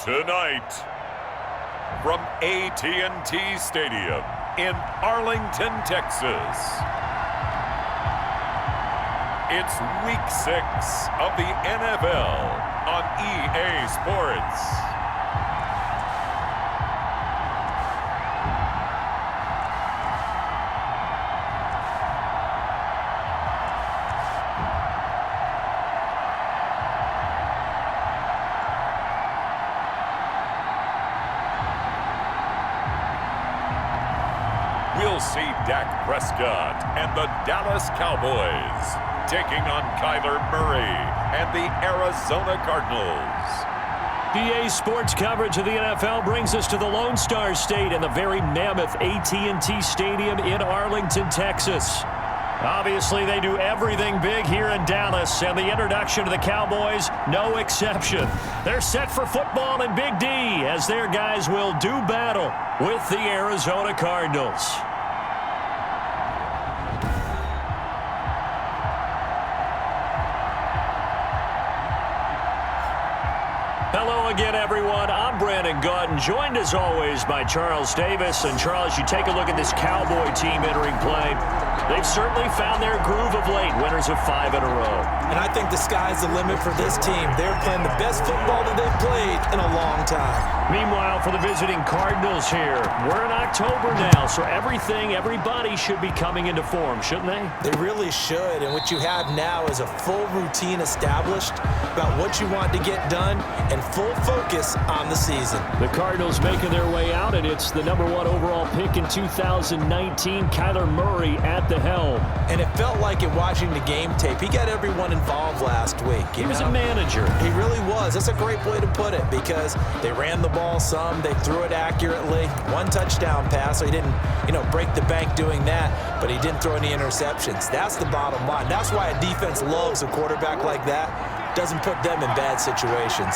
Tonight, from AT&T Stadium in Arlington, Texas, it's Week 6 of the NFL on EA Sports. We'll see Dak Prescott and the Dallas Cowboys taking on Kyler Murray and the Arizona Cardinals. EA Sports coverage of the NFL brings us to the Lone Star State and the very mammoth AT&T Stadium in Arlington, Texas. Obviously, they do everything big here in Dallas, and the introduction to the Cowboys, no exception. They're set for football in Big D as their guys will do battle with the Arizona Cardinals. Hello again, everyone. I'm Brandon Gautin, joined as always by Charles Davis. And Charles, you take a look at this Cowboy team entering play. They've certainly found their groove of late, winners of 5 in a row. And I think the sky's the limit for this team. They're playing the best football that they've played in a long time. Meanwhile, for the visiting Cardinals here, we're in October now, so everybody should be coming into form, shouldn't they? They really should, and what you have now is a full routine established about what you want to get done and full focus on the season. The Cardinals making their way out, and it's the #1 overall pick in 2019, Kyler Murray at the helm. And it felt like it watching the game tape. He got everyone involved last week. He was a manager. He really was. That's a great way to put it because they ran the ball some, they threw it accurately. 1 touchdown pass, so he didn't, break the bank doing that, but he didn't throw any interceptions. That's the bottom line. That's why a defense loves a quarterback like that. Doesn't put them in bad situations.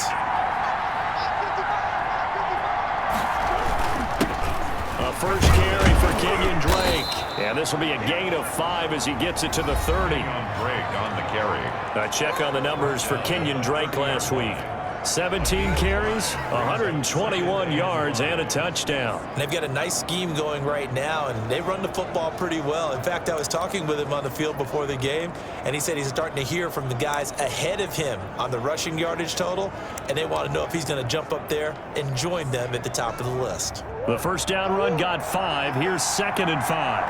A first carry for Kenyon Drake. And this will be a gain of 5 as he gets it to the 30. Drake on the carry. A check on the numbers for Kenyon Drake last week. 17 carries, 121 yards, and a touchdown. And they've got a nice scheme going right now, and they run the football pretty well. In fact, I was talking with him on the field before the game, and he said he's starting to hear from the guys ahead of him on the rushing yardage total, and they want to know if he's going to jump up there and join them at the top of the list. The first down run got 5. Here's 2nd and 5.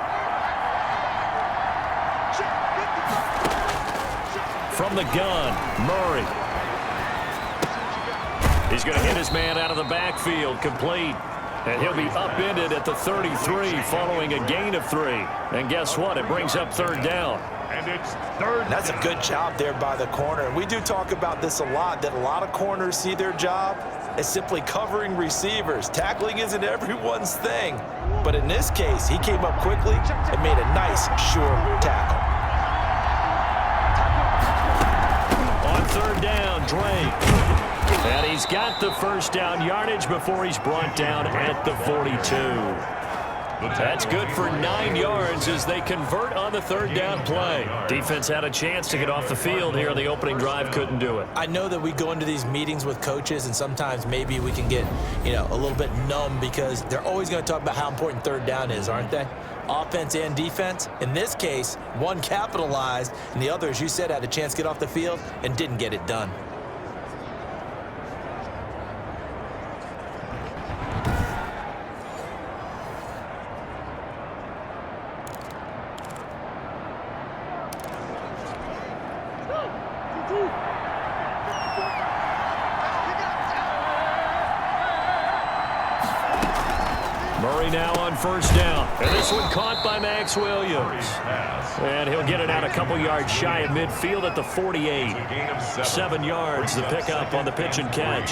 From the gun, Murray. He's going to hit his man out of the backfield, complete. And he'll be upended at the 33 following a gain of 3. And guess what? It brings up 3rd down. And it's 3rd. That's a good job there by the corner. And we do talk about this a lot, that a lot of corners see their job as simply covering receivers. Tackling isn't everyone's thing. But in this case, he came up quickly and made a nice, sure tackle. On 3rd down, Drake. And he's got the first down yardage before he's brought down at the 42. That's good for 9 yards as they convert on the 3rd down play. Defense had a chance to get off the field here. The opening drive couldn't do it. I know that we go into these meetings with coaches, and sometimes maybe we can get, a little bit numb because they're always going to talk about how important 3rd down is, aren't they? Offense and defense. In this case, one capitalized, and the other, as you said, had a chance to get off the field and didn't get it done. Murray now on 1st down. And this one caught by Max Williams. And he'll get it out a couple yards shy of midfield at the 48. 7 yards, the pickup on the pitch and catch.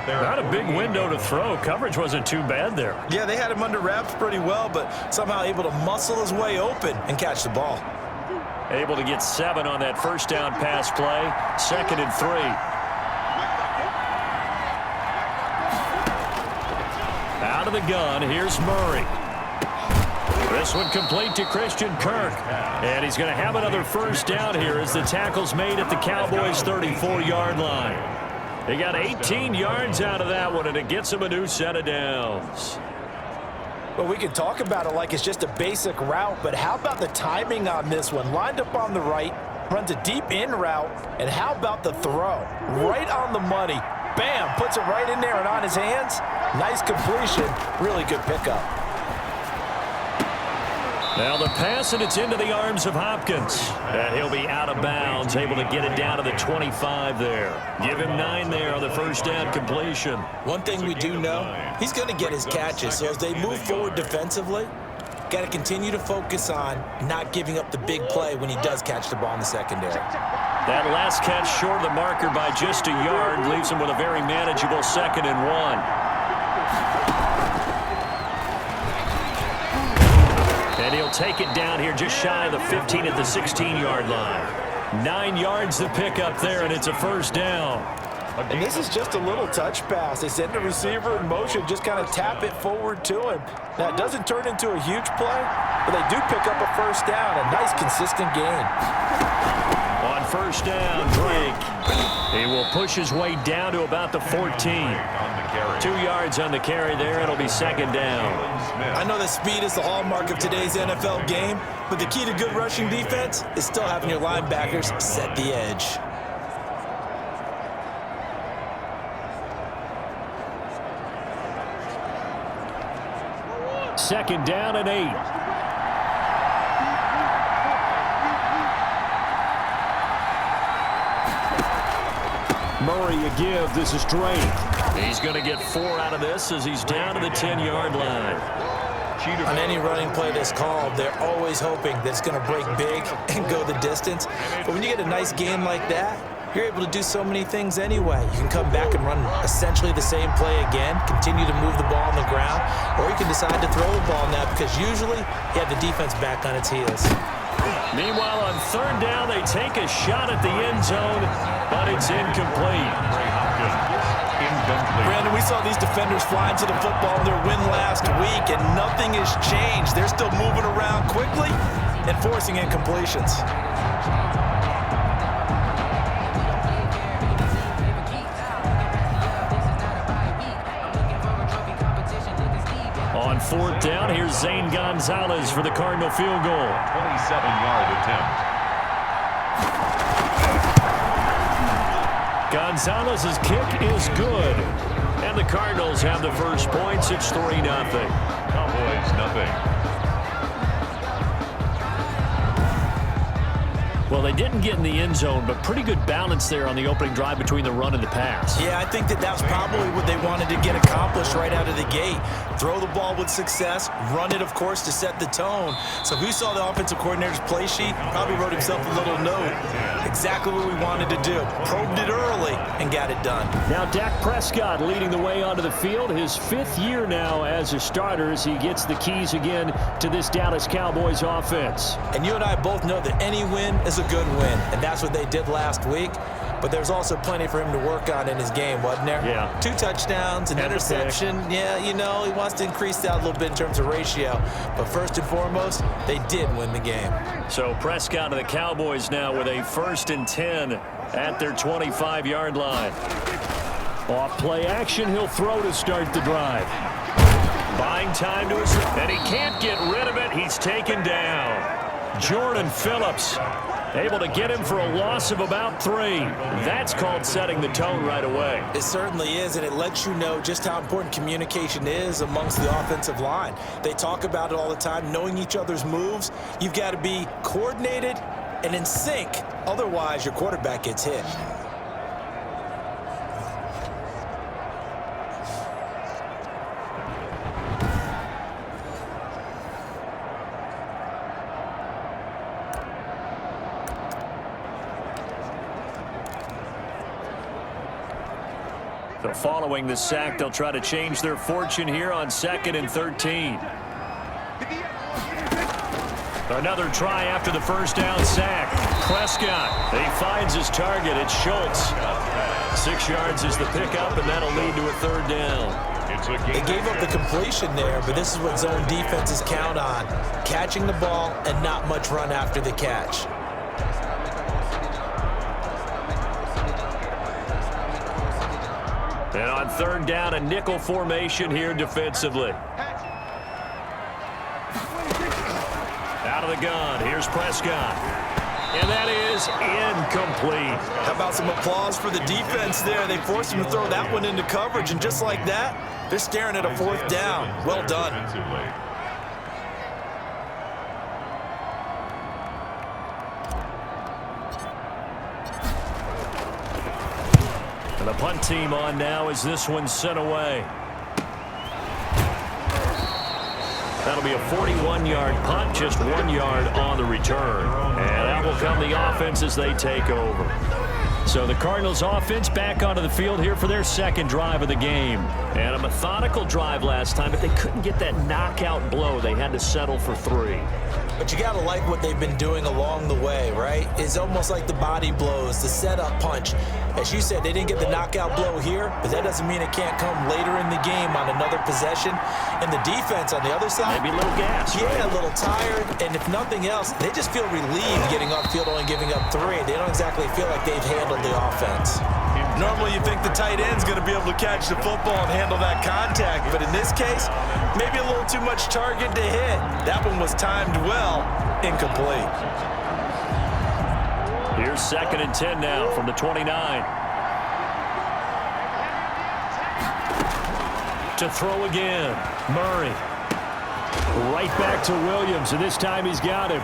Not a big window to throw. Coverage wasn't too bad there. Yeah, they had him under wraps pretty well, but somehow able to muscle his way open and catch the ball. Able to get 7 on that first down pass play. 2nd and 3. Out of the gun, here's Murray. This one complete to Christian Kirk. And he's going to have another first down here as the tackle's made at the Cowboys' 34-yard line. He got 18 yards out of that one, and it gets him a new set of downs. Well, we can talk about it like it's just a basic route, but how about the timing on this one? Lined up on the right, runs a deep in route, and how about the throw? Right on the money. Bam, puts it right in there and on his hands. Nice completion, really good pickup. Now the pass, and it's into the arms of Hopkins. And he'll be out of bounds, able to get it down to the 25 there. Give him 9 there on the first down completion. One thing we do know, he's going to get his catches. So as they move forward defensively, got to continue to focus on not giving up the big play when he does catch the ball in the secondary. That last catch short of the marker by just a yard leaves him with a very manageable 2nd and 1. And he'll take it down here just shy of the 15 at the 16-yard line. 9 yards to pick up there, and it's a first down. And this is just a little touch pass. They send the receiver in motion, just kind of tap it forward to him. Now, it doesn't turn into a huge play, but they do pick up a first down, a nice, consistent gain. On first down, Drake. He will push his way down to about the 14. 2 yards on the carry there. It'll be 2nd down. I know that speed is the hallmark of today's NFL game, but the key to good rushing defense is still having your linebackers set the edge. Second down and 8. Murray a give. This is Drake. He's going to get 4 out of this as he's down to the 10-yard line. On any running play that's called, they're always hoping that it's going to break big and go the distance. But when you get a nice game like that, you're able to do so many things anyway. You can come back and run essentially the same play again, continue to move the ball on the ground, or you can decide to throw the ball now because usually you have the defense back on its heels. Meanwhile, on 3rd down, they take a shot at the end zone, but it's incomplete. Brandon, we saw these defenders flying to the football in their win last week, and nothing has changed. They're still moving around quickly and forcing incompletions. On 4th down, here's Zane Gonzalez for the Cardinal field goal. 27-yard attempt. Gonzalez's kick is good. And the Cardinals have the first points. It's 3-0. Cowboys, nothing. Well, they didn't get in the end zone, but pretty good balance there on the opening drive between the run and the pass. Yeah, I think that's probably what they wanted to get accomplished right out of the gate. Throw the ball with success, run it, of course, to set the tone. So who saw the offensive coordinator's play sheet probably wrote himself a little note. Exactly what we wanted to do. Probed it early and got it done. Now Dak Prescott leading the way onto the field. His 5th year now as a starter as he gets the keys again to this Dallas Cowboys offense. And you and I both know that any win is a good win, and that's what they did last week. But there's also plenty for him to work on in his game, wasn't there? Yeah. 2 touchdowns, an interception. Yeah, you know, he wants to increase that a little bit in terms of ratio. But first and foremost, they did win the game. So Prescott of the Cowboys now with a 1st and 10 at their 25-yard line. Off play action, he'll throw to start the drive. Buying time to his, and he can't get rid of it. He's taken down. Jordan Phillips able to get him for a loss of about 3. That's called setting the tone right away. It certainly is, and it lets you know just how important communication is amongst the offensive line. They talk about it all the time, knowing each other's moves. You've got to be coordinated and in sync. Otherwise, your quarterback gets hit. So following the sack, they'll try to change their fortune here on 2nd and 13. Another try after the first down sack. Prescott, he finds his target. It's Schultz. 6 yards is the pickup, and that'll lead to a 3rd down. They gave up the completion there, but this is what zone defenses count on. Catching the ball and not much run after the catch. And on third down, a nickel formation here defensively. Out of the gun, here's Prescott. And that is incomplete. How about some applause for the defense there? They forced him to throw that one into coverage, and just like that, they're staring at a fourth down. Well done. And the punt team on now as this one's sent away. That'll be a 41-yard punt, just 1 yard on the return. And out will come the offense as they take over. So the Cardinals offense back onto the field here for their second drive of the game. And a methodical drive last time, but they couldn't get that knockout blow. They had to settle for 3. But you got to like what they've been doing along the way, right? It's almost like the body blows, the setup punch. As you said, they didn't get the knockout blow here, but that doesn't mean it can't come later in the game on another possession. And the defense on the other side, maybe a little gas. Yeah, right? A little tired. And if nothing else, they just feel relieved getting upfield, only giving up 3. They don't exactly feel like they've handled the offense. Normally you think the tight end's going to be able to catch the football and handle that contact, but in this case, maybe a little too much target to hit. That one was timed well, incomplete. Here's 2nd and 10 now from the 29. To throw again, Murray. Right back to Williams, and this time he's got him.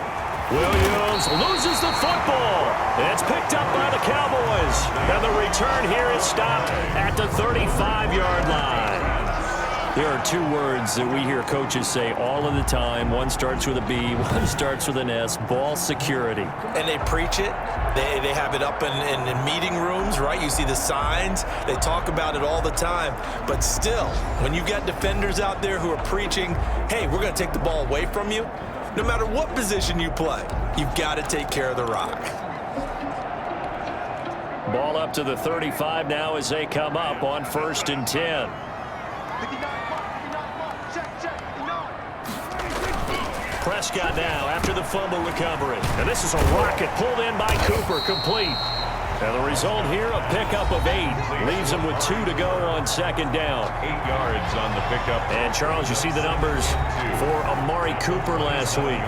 Williams loses the football. It's picked up by the Cowboys. And the return here is stopped at the 35-yard line. There are 2 words that we hear coaches say all of the time. One starts with a B, one starts with an S, ball security. And they preach it. They have it up in meeting rooms, right? You see the signs. They talk about it all the time. But still, when you've got defenders out there who are preaching, hey, we're going to take the ball away from you, no matter what position you play, you've got to take care of the rock. Ball up to the 35 now as they come up on 1st and 10. Prescott now after the fumble recovery. And this is a rocket pulled in by Cooper, complete. And the result here, a pickup of 8. Leaves him with 2 to go on 2nd down. 8 yards on the pickup. And, Charles, you see the numbers for Amari Cooper last week.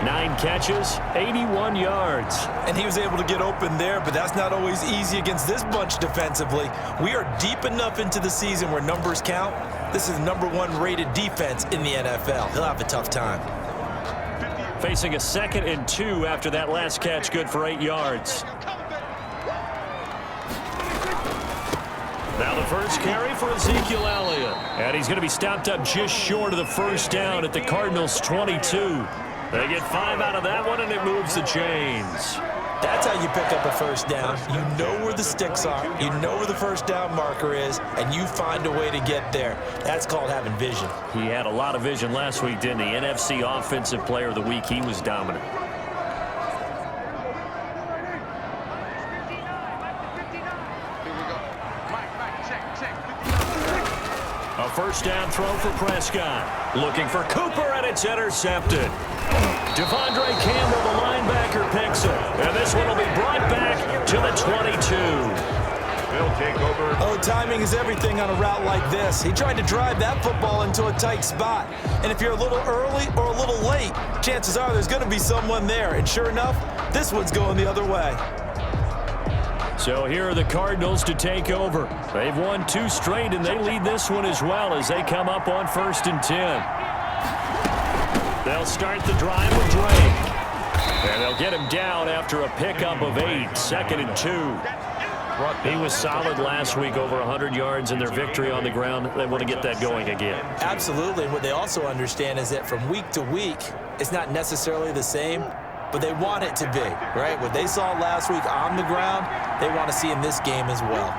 9 catches, 81 yards. And he was able to get open there, but that's not always easy against this bunch defensively. We are deep enough into the season where numbers count. This is the #1 rated defense in the NFL. He'll have a tough time. Facing a 2nd and 2 after that last catch, good for 8 yards. Now the first carry for Ezekiel Elliott. And he's going to be stopped up just short of the 1st down at the Cardinals' 22. They get 5 out of that one, and it moves the chains. That's how you pick up a 1st down. You know where the sticks are. You know where the 1st down marker is, and you find a way to get there. That's called having vision. He had a lot of vision last week, didn't he? NFC Offensive Player of the Week. He was dominant. A 1st down throw for Prescott. Looking for Cooper, and it's intercepted. Devondre Campbell, the linebacker, picks it. And this one will be brought back to the 22. They'll take over. Oh, timing is everything on a route like this. He tried to drive that football into a tight spot. And if you're a little early or a little late, chances are there's going to be someone there. And sure enough, this one's going the other way. So here are the Cardinals to take over. They've won 2 straight, and they lead this one as well as they come up on 1st and 10. They'll start the drive with Drake. And they'll get him down after a pickup of 8, 2nd and 2. He was solid last week, over 100 yards in their victory on the ground. They want to get that going again. Absolutely. What they also understand is that from week to week, it's not necessarily the same, but they want it to be, right? What they saw last week on the ground, they want to see in this game as well.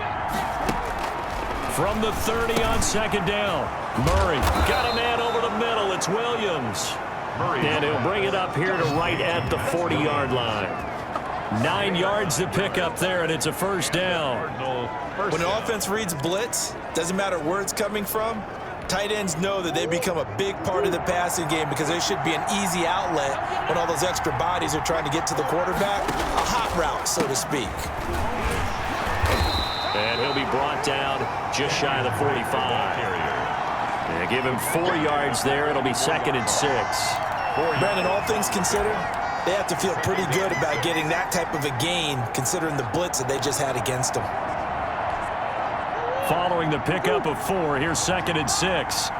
From the 30 on 2nd down, Murray got a man over the middle. It's Williams. And he'll bring it up here to right at the 40-yard line. 9 yards to pick up there, and it's a 1st down. When an offense reads blitz, doesn't matter where it's coming from, tight ends know that they become a big part of the passing game because there should be an easy outlet when all those extra bodies are trying to get to the quarterback. A hot route, so to speak. And he'll be brought down just shy of the 45. They give him 4 yards there. It'll be 2nd and 6. Brandon, all things considered, they have to feel pretty good about getting that type of a gain, considering the blitz that they just had against them. Following the pickup of 4, here's 2nd and 6.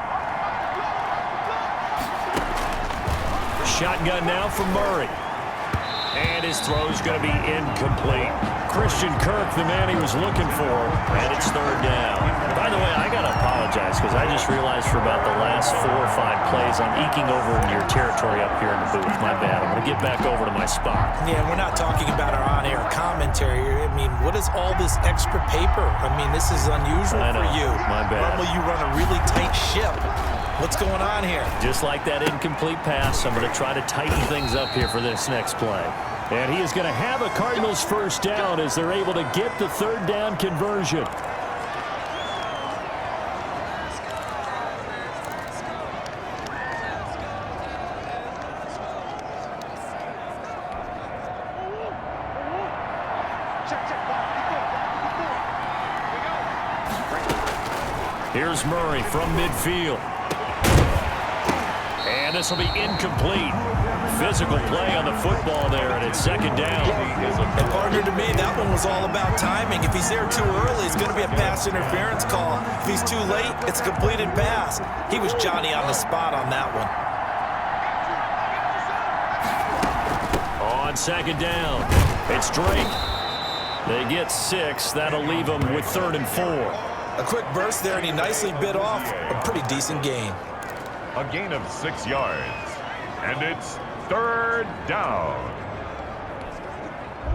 Shotgun now from Murray. And his throw's going to be incomplete. Christian Kirk, the man he was looking for, and it's 3rd down. By the way, I got to apologize because I just realized for about the last 4 or 5 plays, I'm eking over into your territory up here in the booth. My bad. I'm going to get back over to my spot. Yeah, we're not talking about our on-air commentary. I mean, what is all this extra paper? I mean, this is unusual for you. My bad. Normally you run a really tight ship. What's going on here? Just like that incomplete pass, I'm going to try to tighten things up here for this next play. And he is going to have a Cardinals 1st down as they're able to get the 3rd down conversion. Here's Murray from midfield. And this will be incomplete. Physical play on the football there, and it's 2nd down. And partner, to me, that one was all about timing. If he's there too early, it's going to be a pass interference call. If he's too late, it's a completed pass. He was Johnny on the spot on that one. On 2nd down, it's Drake. They get 6. That'll leave them with 3rd and 4. A quick burst there, and he nicely bit off a pretty decent gain. A gain of 6 yards. And it's 3rd down.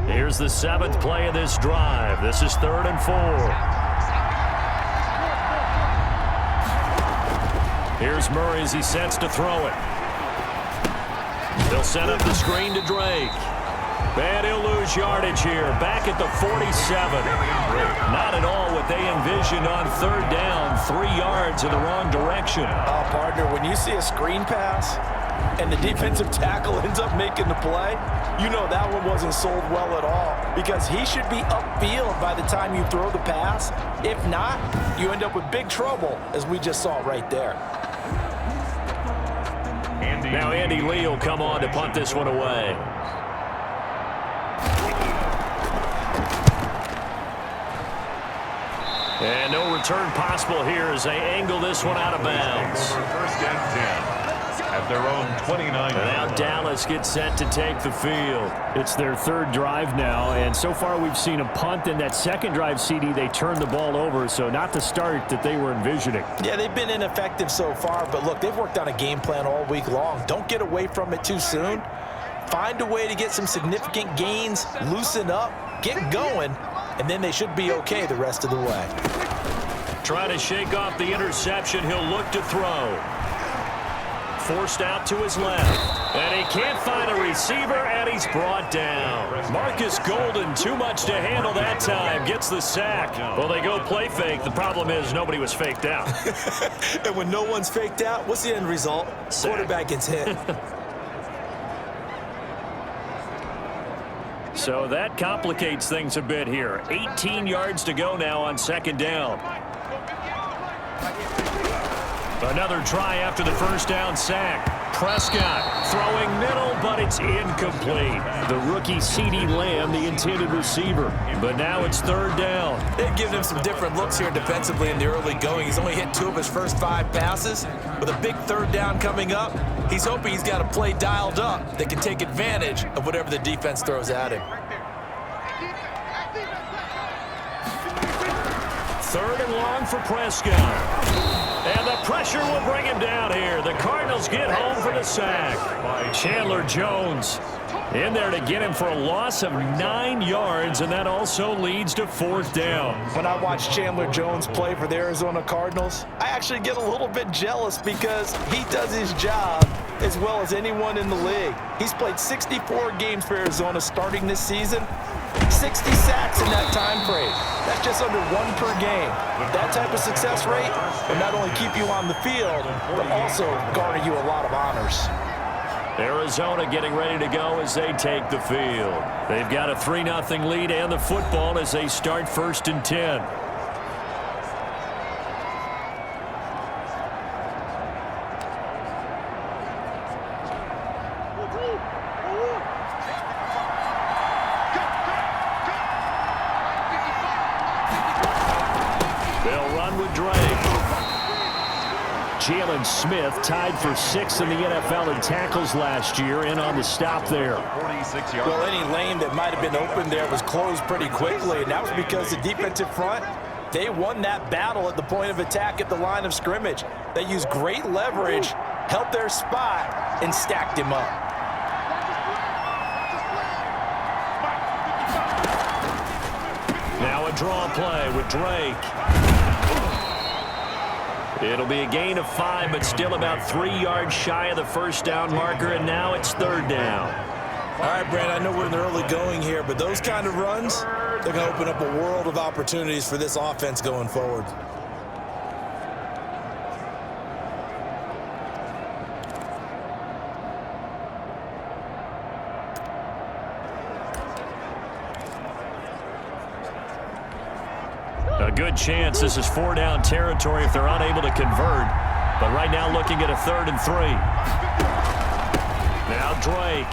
Here's the 7th play of this drive. This is 3rd and 4. Here's Murray as he sets to throw it. They'll set up the screen to Drake. And he'll lose yardage here. Back at the 47. Not at all what they envisioned on 3rd down. 3 yards in the wrong direction. Partner, when you see a screen pass and the defensive tackle ends up making the play, you know that one wasn't sold well at all, because he should be upfield by the time you throw the pass. If not, you end up with big trouble, as we just saw right there. Now Andy Lee will come on to punt this one away. And no return possible here as they angle this one out of bounds. 1st and 10. At their own 29. Now Dallas gets set to take the field. It's their 3rd drive now, and so far we've seen a punt. In that 2nd drive, CD, they turned the ball over, so not the start that they were envisioning. Yeah, they've been ineffective so far, but look, they've worked on a game plan all week long. Don't get away from it too soon. Find a way to get some significant gains, loosen up, get going, and then they should be okay the rest of the way. Trying to shake off the interception, he'll look to throw. Forced out to his left. And he can't find a receiver, and he's brought down. Marcus Golden, too much to handle that time, gets the sack. Well, they go play fake. The problem is nobody was faked out. And when no one's faked out, what's the end result? Sack. Quarterback gets hit. So that complicates things a bit here. 18 yards to go now on 2nd down. Another try after the 1st down sack. Prescott throwing middle, but it's incomplete. The rookie C.D. Lamb, the intended receiver. But now it's 3rd down. They've given him some different looks here defensively in the early going. He's only hit 2 of his first 5 passes. With a big 3rd down coming up, he's hoping he's got a play dialed up that can take advantage of whatever the defense throws at him. 3rd and long for Prescott. And the pressure will bring him down here. The Cardinals get home for the sack. Chandler Jones in there to get him for a loss of 9 yards, and that also leads to 4th down. When I watch Chandler Jones play for the Arizona Cardinals, I actually get a little bit jealous because he does his job as well as anyone in the league. He's played 64 games for Arizona starting this season. 60 sacks in that time frame. That's just under 1 per game. That type of success rate will not only keep you on the field, but also garner you a lot of honors. Arizona getting ready to go as they take the field. They've got a 3-0 lead and the football as they start 1st and 10. They'll run with Drake. Jalen Smith tied for 6th in the NFL in tackles last year, in on the stop there. Well, any lane that might have been open there was closed pretty quickly, and that was because the defensive front, they won that battle at the point of attack at the line of scrimmage. They used great leverage, held their spot, and stacked him up. Now a draw play with Drake. It'll be a gain of 5, but still about 3 yards shy of the first down marker, and now it's 3rd down. All right, Brad, I know we're in the early going here, but those kind of runs, they're going to open up a world of opportunities for this offense going forward. A good chance this is 4-down territory if they're unable to convert. But right now looking at a 3rd and 3. Now Drake.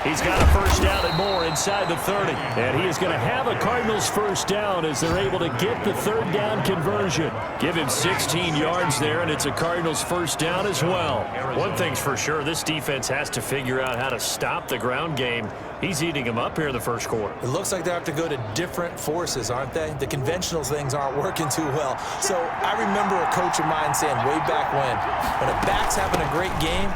He's got a first down and more inside the 30. And he is going to have a Cardinals first down as they're able to get the 3rd down conversion. Give him 16 yards there, and it's a Cardinals first down as well. One thing's for sure, this defense has to figure out how to stop the ground game. He's eating them up here in the first quarter. It looks like they have to go to different forces, aren't they? The conventional things aren't working too well. So I remember a coach of mine saying way back when a back's having a great game,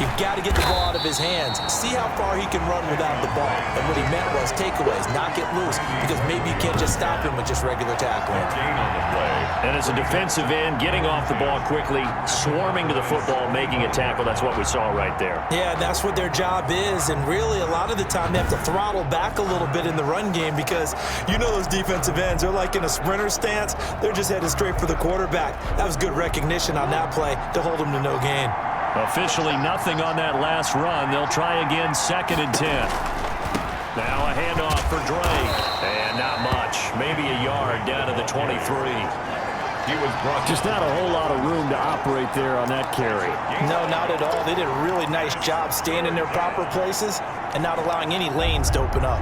you've got to get the ball out of his hands. See how far he can run without the ball. And what he meant was takeaways, knock it loose, because maybe you can't just stop him with just regular tackling. And as a defensive end, getting off the ball quickly, swarming to the football, making a tackle, that's what we saw right there. Yeah, that's what their job is, and really a lot of the time they have to throttle back a little bit in the run game because you know those defensive ends, they're like in a sprinter stance. They're just headed straight for the quarterback. That was good recognition on that play to hold him to no gain. Officially nothing on that last run. They'll try again, 2nd and 10. Now a handoff for Drake. And not much. Maybe a yard down to the 23. Just not a whole lot of room to operate there on that carry. No, not at all. They did a really nice job staying in their proper places and not allowing any lanes to open up.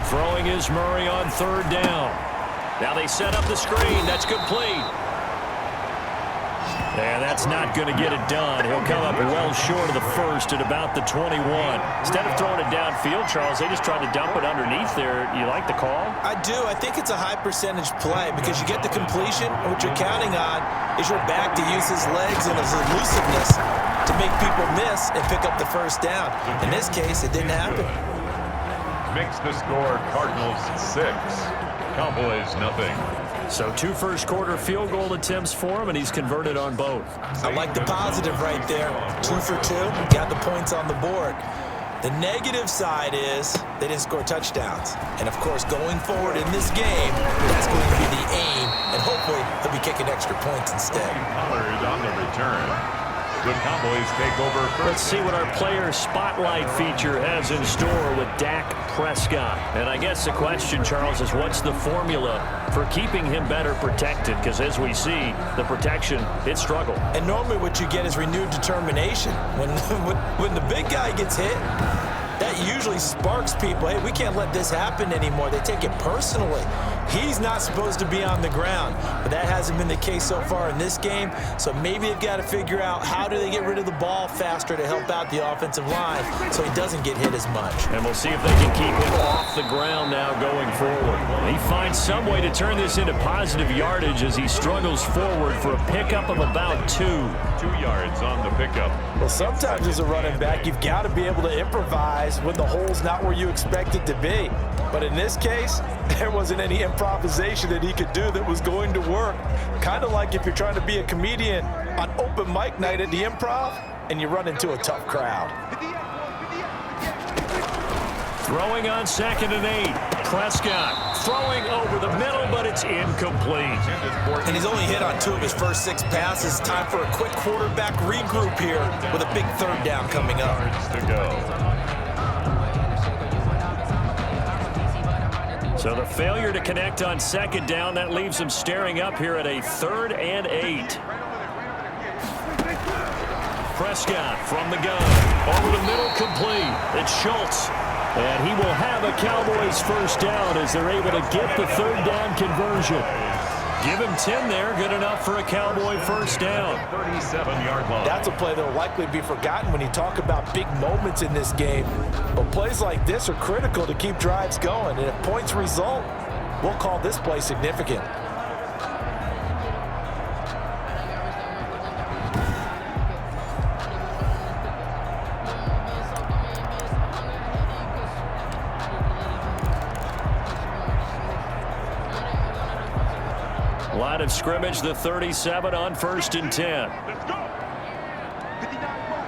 Throwing is Murray on 3rd down. Now they set up the screen. That's complete. And that's not going to get it done. He'll come up well short of the first at about the 21. Instead of throwing it downfield, Charles, they just tried to dump it underneath there. You like the call? I do. I think it's a high percentage play because you get the completion, and what you're counting on is your back to use his legs and his elusiveness to make people miss and pick up the first down. In this case, it didn't happen. Makes the score Cardinals 6, Cowboys nothing. So 2 first-quarter field goal attempts for him, and he's converted on both. I like the positive right there. 2 for 2, got the points on the board. The negative side is they didn't score touchdowns. And, of course, going forward in this game, that's going to be the aim, and hopefully he'll be kicking extra points instead. Pollard on the return. The Cowboys take over first. Let's see what our player spotlight feature has in store with Dak Prescott. And I guess the question, Charles, is what's the formula for keeping him better protected? Because as we see, the protection, it struggled. And normally what you get is renewed determination. When the big guy gets hit, that usually sparks people. Hey, we can't let this happen anymore. They take it personally. He's not supposed to be on the ground, but that hasn't been the case so far in this game. So maybe they've got to figure out how do they get rid of the ball faster to help out the offensive line so he doesn't get hit as much. And we'll see if they can keep him off the ground now going forward. He finds some way to turn this into positive yardage as he struggles forward for a pickup of about 2. 2 yards on the pickup. Well, sometimes as a running back, you've got to be able to improvise when the hole's not where you expect it to be. But in this case, there wasn't any improvisation that he could do that was going to work. Kind of like if you're trying to be a comedian on open mic night at the Improv and you run into a tough crowd. Throwing on 2nd and 8. Prescott throwing over the middle, but it's incomplete. And he's only hit on 2 of his first 6 passes. Time for a quick quarterback regroup here with a big 3rd down coming up. To go. So the failure to connect on 2nd down, that leaves him staring up here at a 3rd and 8. Prescott from the gun. Over the middle, complete. It's Schultz. And he will have a Cowboys first down as they're able to get the third down conversion. Give him 10 there, good enough for a Cowboy first down. 37-yard line. That's a play that will likely be forgotten when you talk about big moments in this game. But plays like this are critical to keep drives going. And if points result, we'll call this play significant. Line of scrimmage, the 37 on 1st and 10. Let's go. 59 mark.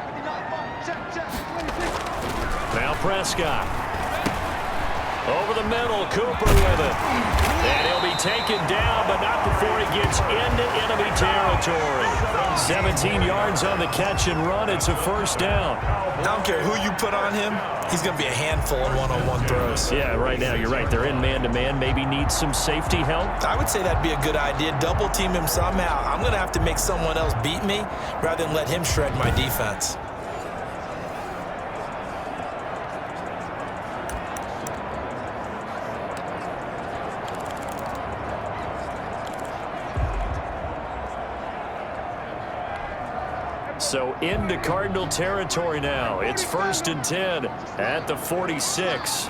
Now Prescott. Over the middle, Cooper with it. And he'll be taken down, but not before he gets into enemy territory. 17 yards on the catch and run. It's a first down. I don't care who you put on him. He's going to be a handful in one-on-one throws. Yeah, right now, you're right. They're in man-to-man. Maybe needs some safety help. I would say that'd be a good idea. Double team him somehow. I'm going to have to make someone else beat me rather than let him shred my defense. So into Cardinal territory now. It's 1st and 10 at the 46.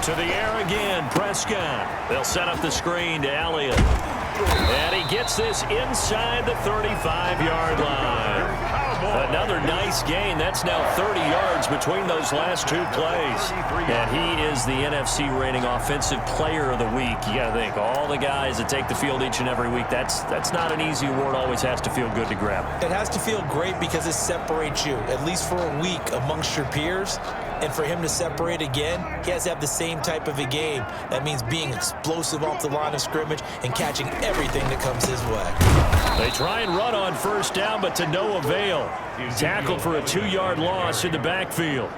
To the air again, Prescott. They'll set up the screen to Elliott. And he gets this inside the 35-yard line. Another nice gain. That's now 30 yards between those last two plays. And he is the NFC rating offensive player of the week. You got to think, all the guys that take the field each and every week, that's not an easy award. Always has to feel good to grab. It has to feel great because it separates you, at least for a week, amongst your peers. And for him to separate again, he has to have the same type of a game. That means being explosive off the line of scrimmage and catching everything that comes his way. They try and run on first down, but to no avail. Tackled for a 2-yard loss in the backfield.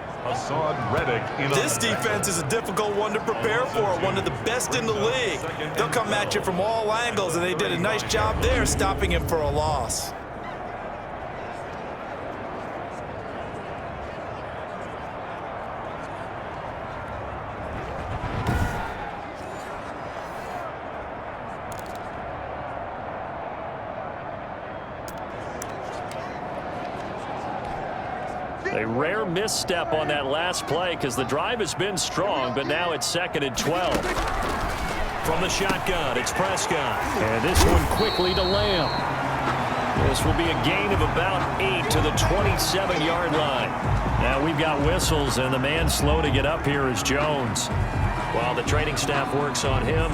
This defense is a difficult one to prepare for, one of the best in the league. They'll come at you from all angles, and they did a nice job there stopping him for a loss. A rare misstep on that last play because the drive has been strong, but now it's 2nd and 12. From the shotgun, it's Prescott. And this one quickly to Lamb. This will be a gain of about 8 to the 27-yard line. Now we've got whistles, and the man slow to get up here is Jones. While the training staff works on him,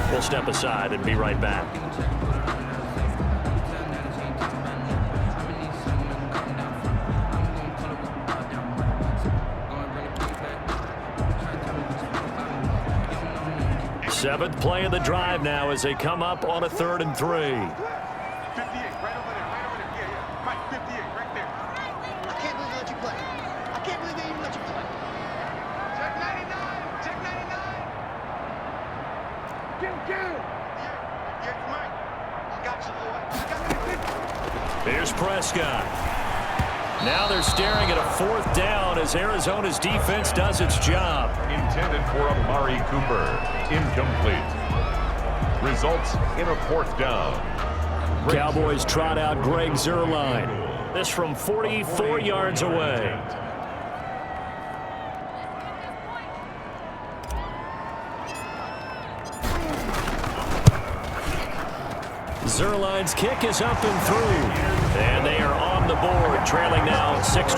we'll step aside and be right back. Seventh play of the drive now as they come up on a 3rd and 3. 58, right over there, Yeah. Mike, 58, right there. I can't believe they let you play. I can't believe they even let you play. Check 99, check 99. Get. Yeah, Mike. I got you, boy. I got you. Here's Prescott. Now they're staring at a 4th down as Arizona's defense does its job. Intended for Amari Cooper. Incomplete. Results in a 4th down. Cowboys trot out Greg Zuerlein. This from 44 yards away. Zuerlein's kick is up and through. And they are on the board, trailing now 6-3.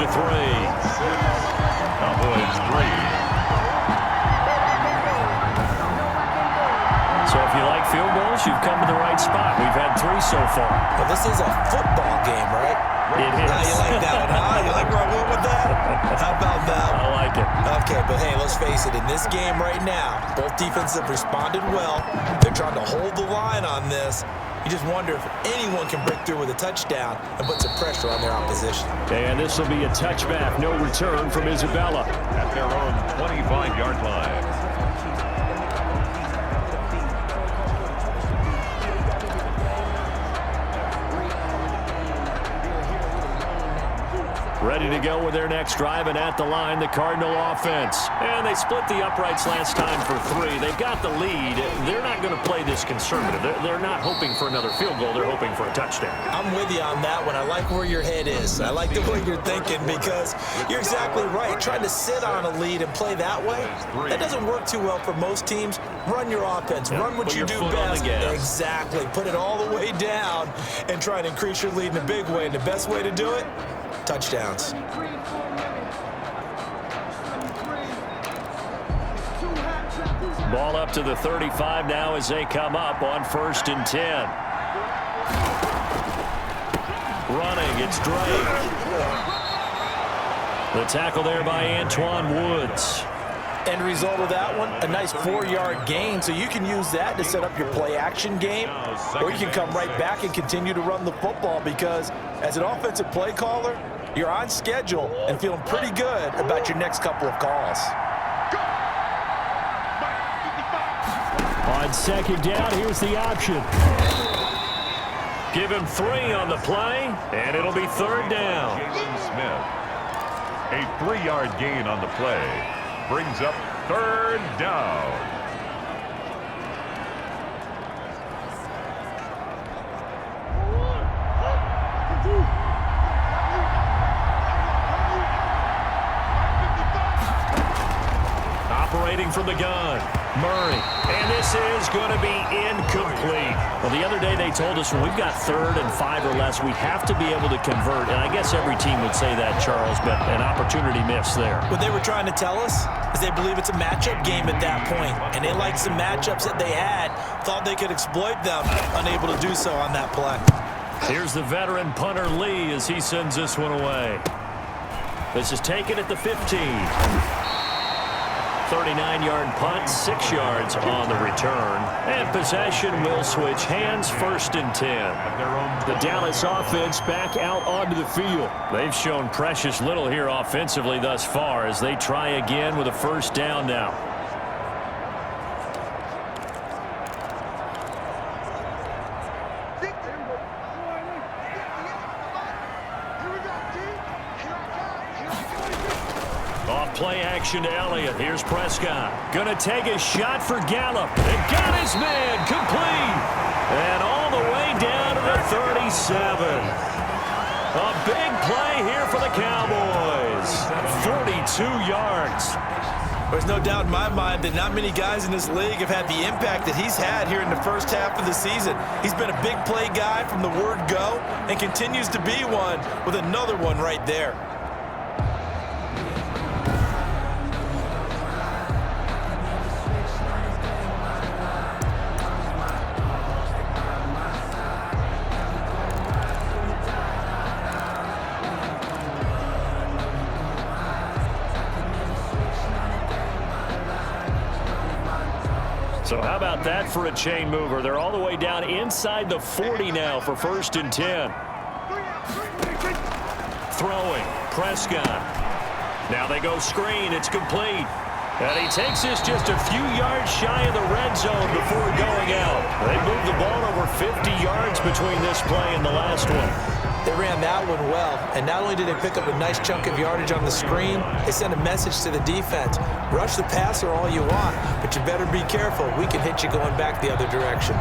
Cowboys 3. So if you like field goals, you've come to the right spot. We've had 3 so far. Well, this is a football game, right? It is. Now you like that one, huh? You like where I went with that? How about that? I like it. Okay, but hey, let's face it. In this game right now, both defenses have responded well. They're trying to hold the line on this. You just wonder if anyone can break through with a touchdown and put some pressure on their opposition. And this will be a touchback. No return from Isabella. At their own 25-yard line. Ready to to go with their next drive, and at the line, the Cardinal offense. And they split the uprights last time for 3. They've got the lead. They're not going to play this conservative. They're not hoping for another field goal. They're hoping for a touchdown. I'm with you on that one. I like where your head is. I like the way you're thinking because you're exactly right. Trying to sit on a lead and play that way, that doesn't work too well for most teams. Run your offense. Run what you do best. Exactly. Put it all the way down and try to increase your lead in a big way. And the best way to do it, touchdowns. Ball up to the 35 now as they come up on 1st and 10. Running, it's Drake. The tackle there by Antoine Woods. End result of that one, a nice 4-yard gain, so you can use that to set up your play-action game, or you can come right back and continue to run the football because as an offensive play caller, you're on schedule and feeling pretty good about your next couple of calls. On 2nd down, here's the option. Give him 3 on the play, and it'll be 3rd down. Smith. A 3-yard gain on the play brings up 3rd down. Operating from the gun, Murray. And this is going to be incomplete. Well, the other day they told us when we've got 3rd and 5 or less, we have to be able to convert. And I guess every team would say that, Charles, but an opportunity missed there. What they were trying to tell us is they believe it's a matchup game at that point, and they liked some matchups that they had, thought they could exploit them, unable to do so on that play. Here's the veteran punter Lee as he sends this one away. This is taken at the 15. 39-yard punt, 6 yards on the return. And possession will switch hands, 1st and 10. The Dallas offense back out onto the field. They've shown precious little here offensively thus far as they try again with a 1st down now. Play action to Elliott. Here's Prescott. Gonna take a shot for Gallup. And got his man complete. And all the way down to the 37. A big play here for the Cowboys. 42 yards. There's no doubt in my mind that not many guys in this league have had the impact that he's had here in the first half of the season. He's been a big play guy from the word go and continues to be one with another one right there. So how about that for a chain mover? They're all the way down inside the 40 now for 1st and 10. Throwing, Prescott. Now they go screen, it's complete. And he takes this just a few yards shy of the red zone before going out. They moved the ball over 50 yards between this play and the last one. They ran that one well, and not only did they pick up a nice chunk of yardage on the screen, they sent a message to the defense. Rush the passer all you want, but you better be careful. We can hit you going back the other direction.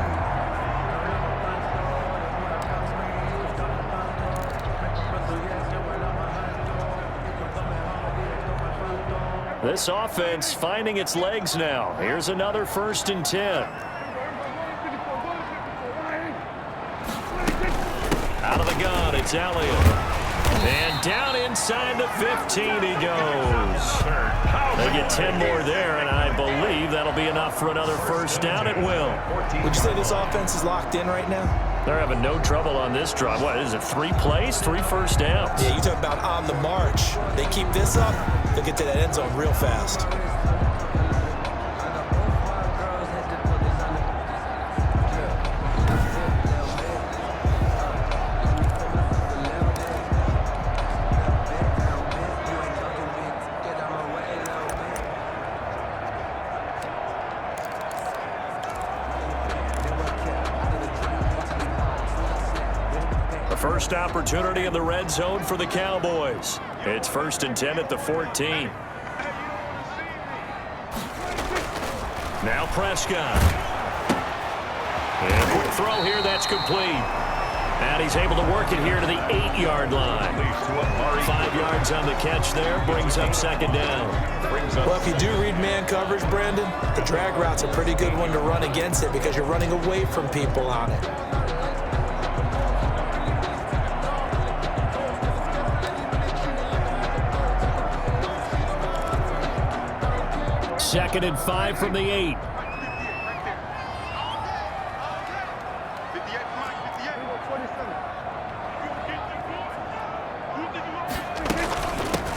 This offense finding its legs now. Here's another 1st and 10. Out of the gun, it's Elliott. And down inside the 15 he goes. They get 10 more there, and I believe that'll be enough for another 1st down. It will. Would you say this offense is locked in right now? They're having no trouble on this drive. What is it, 3 plays, 3 first downs? Yeah, you talk about on the march. They keep this up, they'll get to that end zone real fast. First opportunity in the red zone for the Cowboys. It's 1st and 10 at the 14. Now Prescott. And quick throw here, that's complete. And he's able to work it here to the 8-yard line. 5 yards on the catch there, brings up 2nd down. Well, if you do read man coverage, Brandon, the drag route's a pretty good one to run against it because you're running away from people on it. Second and 5 from the 8.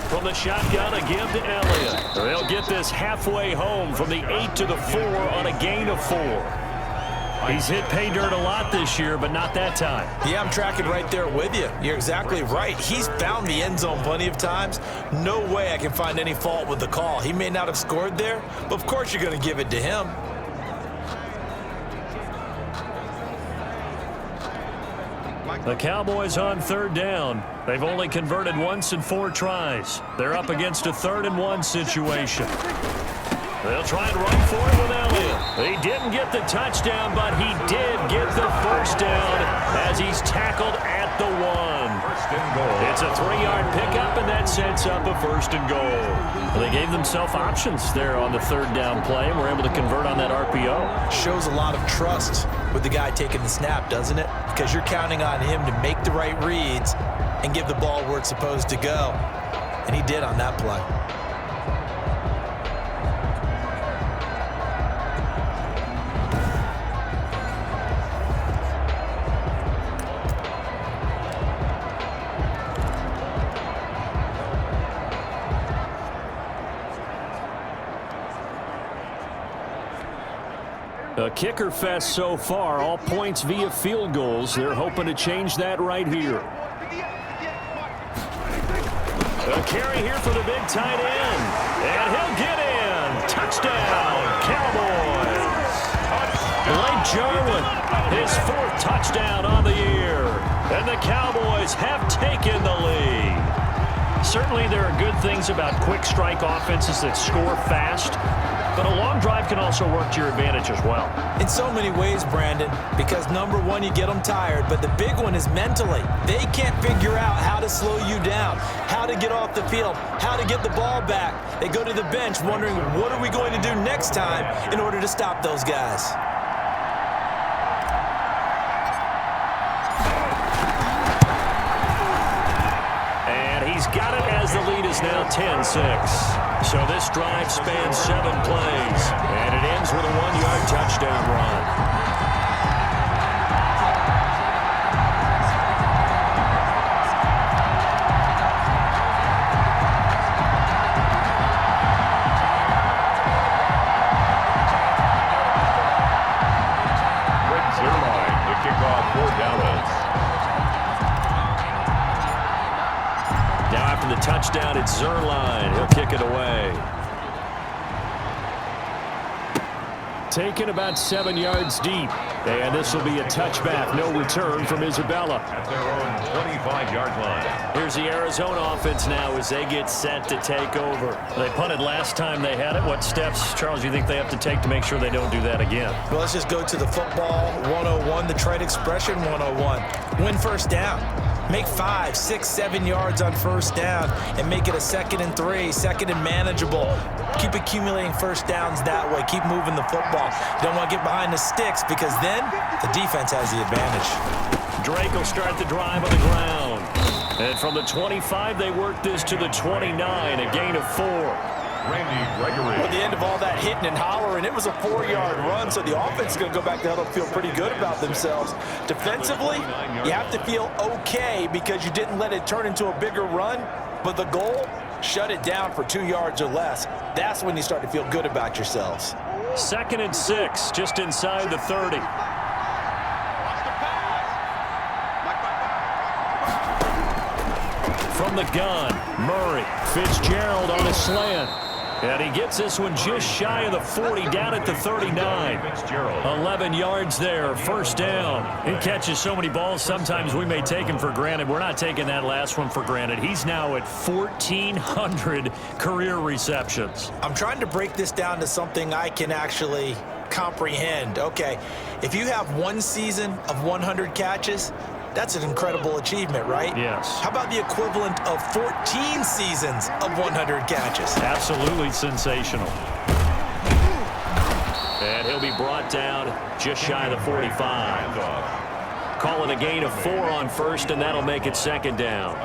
From the shotgun again to Elliott. They'll get this halfway home from the 8 to the 4 on a gain of 4. He's hit pay dirt a lot this year, but not that time. Yeah, I'm tracking right there with you. You're exactly right. He's found the end zone plenty of times. No way I can find any fault with the call. He may not have scored there, but of course you're going to give it to him. The Cowboys on 3rd down. They've only converted once in 4 tries. They're up against a 3rd and 1 situation. They'll try and run for it with Elliott. He didn't get the touchdown, but he did get the 1st down as he's tackled at the 1. It's a 3-yard pickup, and that sets up a 1st and goal. Well, they gave themselves options there on the 3rd down play, and were able to convert on that RPO. Shows a lot of trust with the guy taking the snap, doesn't it? Because you're counting on him to make the right reads and give the ball where it's supposed to go. And he did on that play. A kicker fest so far, all points via field goals. They're hoping to change that right here. A carry here for the big tight end. And he'll get in. Touchdown, Cowboys. Blake Jarwin, his 4th touchdown on the year. And the Cowboys have taken the lead. Certainly there are good things about quick strike offenses that score fast. But a long drive can also work to your advantage as well. In so many ways, Brandon, because number one, you get them tired, but the big one is mentally. They can't figure out how to slow you down, how to get off the field, how to get the ball back. They go to the bench wondering, what are we going to do next time in order to stop those guys? And he's got it as the lead is now 10-6. So this drive spans 7 plays, and it ends with a 1-yard touchdown run. Rick Zerline, the kickoff for Dallas. Now after the touchdown, it's Zerline. He'll kick it away. Taken about 7 yards deep. And this will be a touchback. No return from Isabella. At their own 25-yard line. Here's the Arizona offense now as they get set to take over. They punted last time they had it. What steps, Charles, you think they have to take to make sure they don't do that again? Well, let's just go to the football 101, the trade expression 101. Win 1st down. Make 5, 6, 7 yards on 1st down and make it a 2nd and 3, 2nd and manageable. Keep accumulating 1st downs that way. Keep moving the football. You don't want to get behind the sticks because then the defense has the advantage. Drake will start the drive on the ground. And from the 25, they work this to the 29, a gain of 4. Randy Gregory. At the end of all that hitting and hollering, it was a 4-yard run, so the offense is going to go back to huddle, feel pretty good about themselves. Defensively, you have to feel okay because you didn't let it turn into a bigger run, but the goal, shut it down for 2 yards or less. That's when you start to feel good about yourselves. 2nd and 6, just inside the 30. From the gun, Murray. Fitzgerald on a slant. And he gets this one just shy of the 40, down at the 39. 11 yards there, first down. He catches so many balls, sometimes we may take him for granted. We're not taking that last one for granted. He's now at 1,400 career receptions. I'm trying to break this down to something I can actually comprehend. Okay, if you have one season of 100 catches, that's an incredible achievement, right? Yes. How about the equivalent of 14 seasons of 100 catches? Absolutely sensational. And he'll be brought down just shy of the 45. Call it a gain of 4 on first, and that'll make it second down.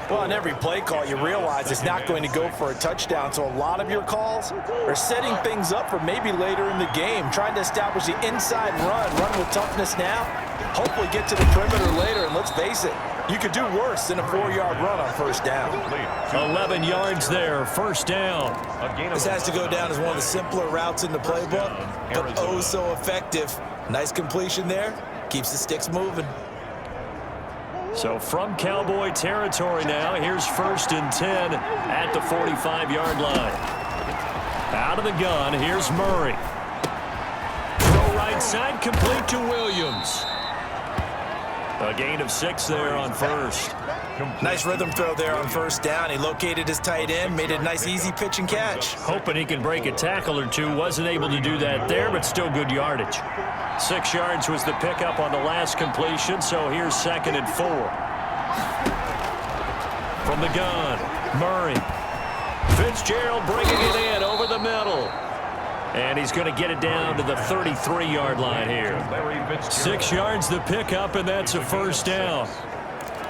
Well, on every play call, you realize it's not going to go for a touchdown, so a lot of your calls are setting things up for maybe later in the game, trying to establish the inside run with toughness now, hopefully get to the perimeter later, and let's face it, you could do worse than a 4-yard run on first down. 11 yards there, first down. This has to go down as one of the simpler routes in the playbook, but oh so effective. Nice completion there. Keeps the sticks moving. So from Cowboy territory now, here's 1st and 10 at the 45-yard line. Out of the gun, here's Murray. Throw right side, complete to Williams. A gain of 6 there on first. Nice rhythm throw there on first down. He located his tight end, made a nice easy pitch and catch. Hoping he can break a tackle or two. Wasn't able to do that there, but still good yardage. 6 yards was the pickup on the last completion, so here's 2nd and 4. From the gun, Murray. Fitzgerald bringing it in over the middle. And he's going to get it down to the 33-yard line here. 6 yards the pickup, and that's a first down.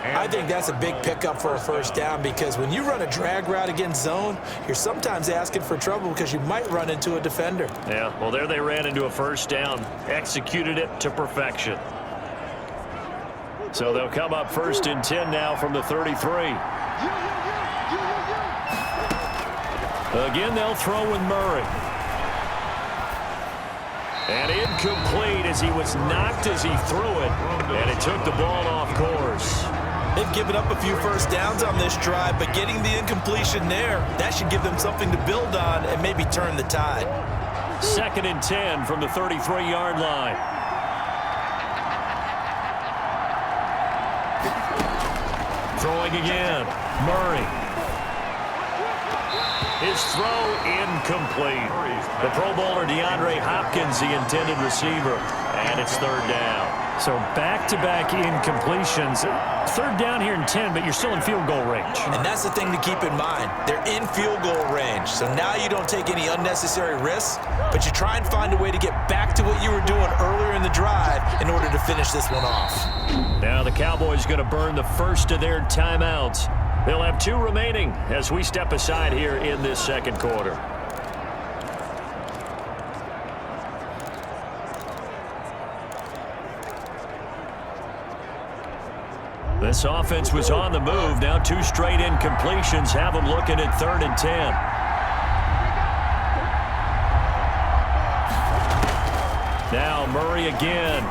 I think that's a big pickup for a first down because when you run a drag route against zone, you're sometimes asking for trouble because you might run into a defender. Yeah, well, there they ran into a first down, executed it to perfection. So they'll come up 1st and 10 now from the 33. Again, they'll throw with Murray. And incomplete as he was knocked as he threw it, and it took the ball off course. They've given up a few first downs on this drive, but getting the incompletion there, that should give them something to build on and maybe turn the tide. 2nd and 10 from the 33-yard line. Throwing again, Murray. His throw incomplete. The Pro Bowler DeAndre Hopkins, the intended receiver, and it's 3rd down. So back-to-back incompletions. 3rd down here in 10, but you're still in field goal range. And that's the thing to keep in mind. They're in field goal range. So now you don't take any unnecessary risks, but you try and find a way to get back to what you were doing earlier in the drive in order to finish this one off. Now the Cowboys going to burn the first of their timeouts. They'll have 2 remaining as we step aside here in this second quarter. This offense was on the move. Now 2 straight incompletions have them looking at 3rd and 10. Now Murray again.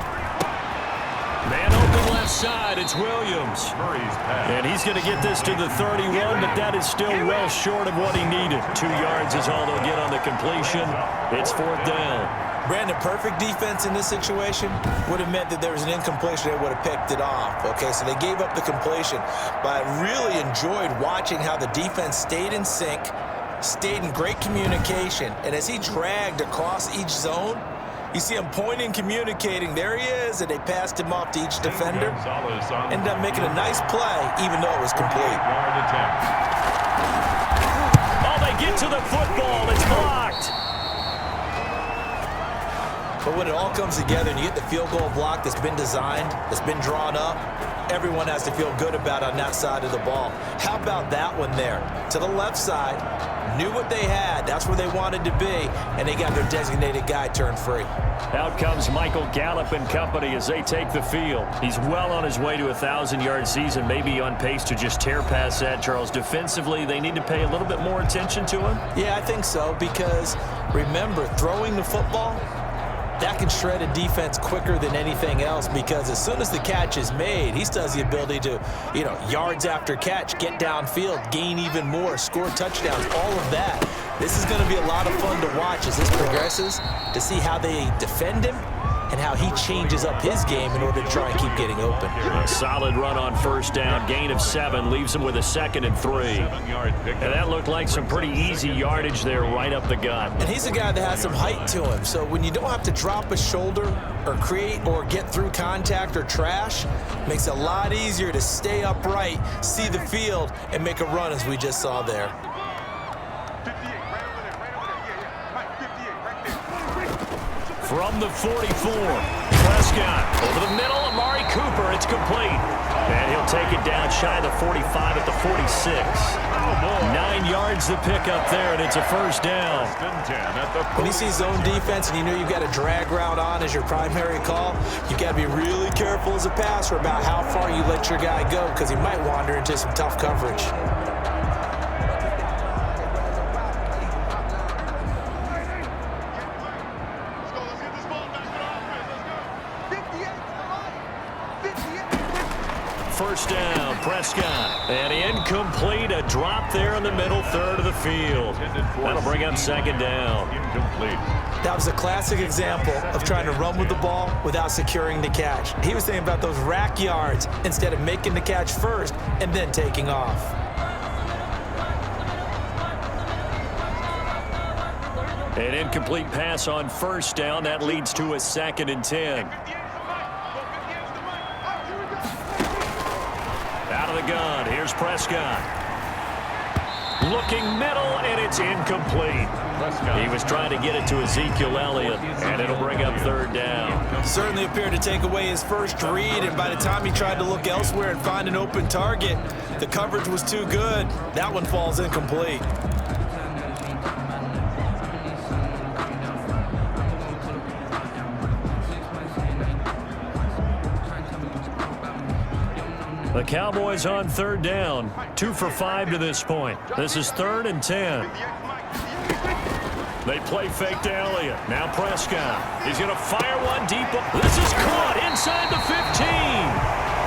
Man open left side. It's Williams. And he's going to get this to the 31, but that is still well short of what he needed. 2 yards is all they'll get on the completion. It's 4th down. Brandon, perfect defense in this situation would have meant that there was an incompletion. They would have picked it off. Okay, so they gave up the completion. But I really enjoyed watching how the defense stayed in sync, stayed in great communication. And as he dragged across each zone, you see him pointing, communicating. There he is, and they passed him off to each defender. Ended up making a nice play, even though it was complete. Oh, they get to the football. It's blocked. But when it all comes together and you get the field goal block that's been designed, that's been drawn up, everyone has to feel good about on that side of the ball. How about that one there? To the left side, knew what they had. That's where they wanted to be, and they got their designated guy turned free. Out comes Michael Gallup and company as they take the field. He's well on his way to a 1,000-yard season, maybe on pace to just tear past that, Charles. Defensively, they need to pay a little bit more attention to him? Yeah, I think so, because remember, throwing the football, that can shred a defense quicker than anything else because as soon as the catch is made, he still has the ability to, yards after catch, get downfield, gain even more, score touchdowns, all of that. This is going to be a lot of fun to watch as this progresses, to see how they defend him and how he changes up his game in order to try and keep getting open. A solid run on first down. Gain of 7 leaves him with a 2nd and 3. And that looked like some pretty easy yardage there right up the gut. And he's a guy that has some height to him. So when you don't have to drop a shoulder or create or get through contact or trash, it makes it a lot easier to stay upright, see the field, and make a run as we just saw there. 58, right over there, right over there. Yeah. Mike, 58, right there. From the 44, Prescott over the middle, Amari Cooper, it's complete. And he'll take it down shy of the 45 at the 46. 9 yards to pick up there, and it's a first down. When you see zone defense and you know you've got a drag route on as your primary call, you've got to be really careful as a passer about how far you let your guy go because he might wander into some tough coverage. First down, Prescott. And incomplete, a drop there in the middle third of the field. That'll bring up second down. Incomplete. That was a classic example of trying to run with the ball without securing the catch. He was thinking about those rack yards instead of making the catch first and then taking off. An incomplete pass on first down. That leads to a 2nd and 10. Out of the gun, here's Prescott. Looking middle, and it's incomplete. He was trying to get it to Ezekiel Elliott, and it'll bring up third down. Certainly appeared to take away his first read, and by the time he tried to look elsewhere and find an open target, the coverage was too good. That one falls incomplete. The Cowboys on third down, 2 for 5 to this point. This is 3rd and 10. They play fake to Elliott. Now Prescott. He's going to fire one deep. This is caught inside the 15.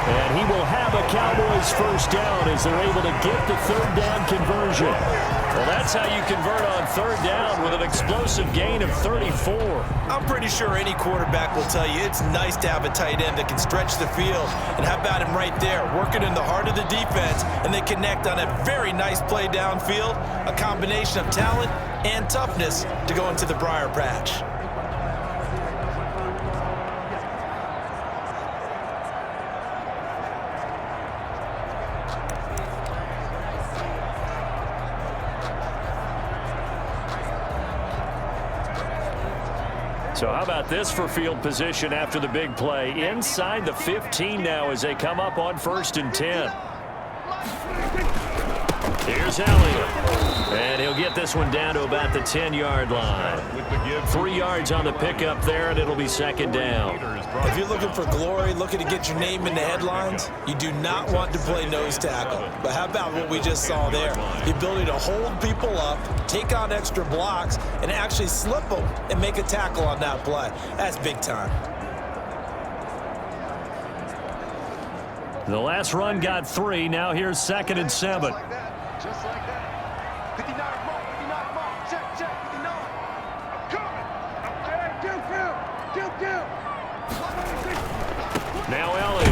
And he will have a Cowboys first down as they're able to get the third down conversion. Well, that's how you convert on third down with an explosive gain of 34. I'm pretty sure any quarterback will tell you it's nice to have a tight end that can stretch the field. And how about him right there, working in the heart of the defense, and they connect on a very nice play downfield, a combination of talent and toughness to go into the briar patch. So how about this for field position after the big play? Inside the 15 now as they come up on 1st and 10. Here's Elliott. And he'll get this one down to about the 10-yard line. 3 yards on the pickup there, and it'll be second down. If you're looking for glory, looking to get your name in the headlines, you do not want to play nose tackle. But how about what we just saw there? The ability to hold people up, take on extra blocks, and actually slip them and make a tackle on that play. That's big time. The last run got 3. Now here's 2nd and 7. Just like that. 59 mark, 59 mark. Check, check, 59. I'm coming. Now Elliott.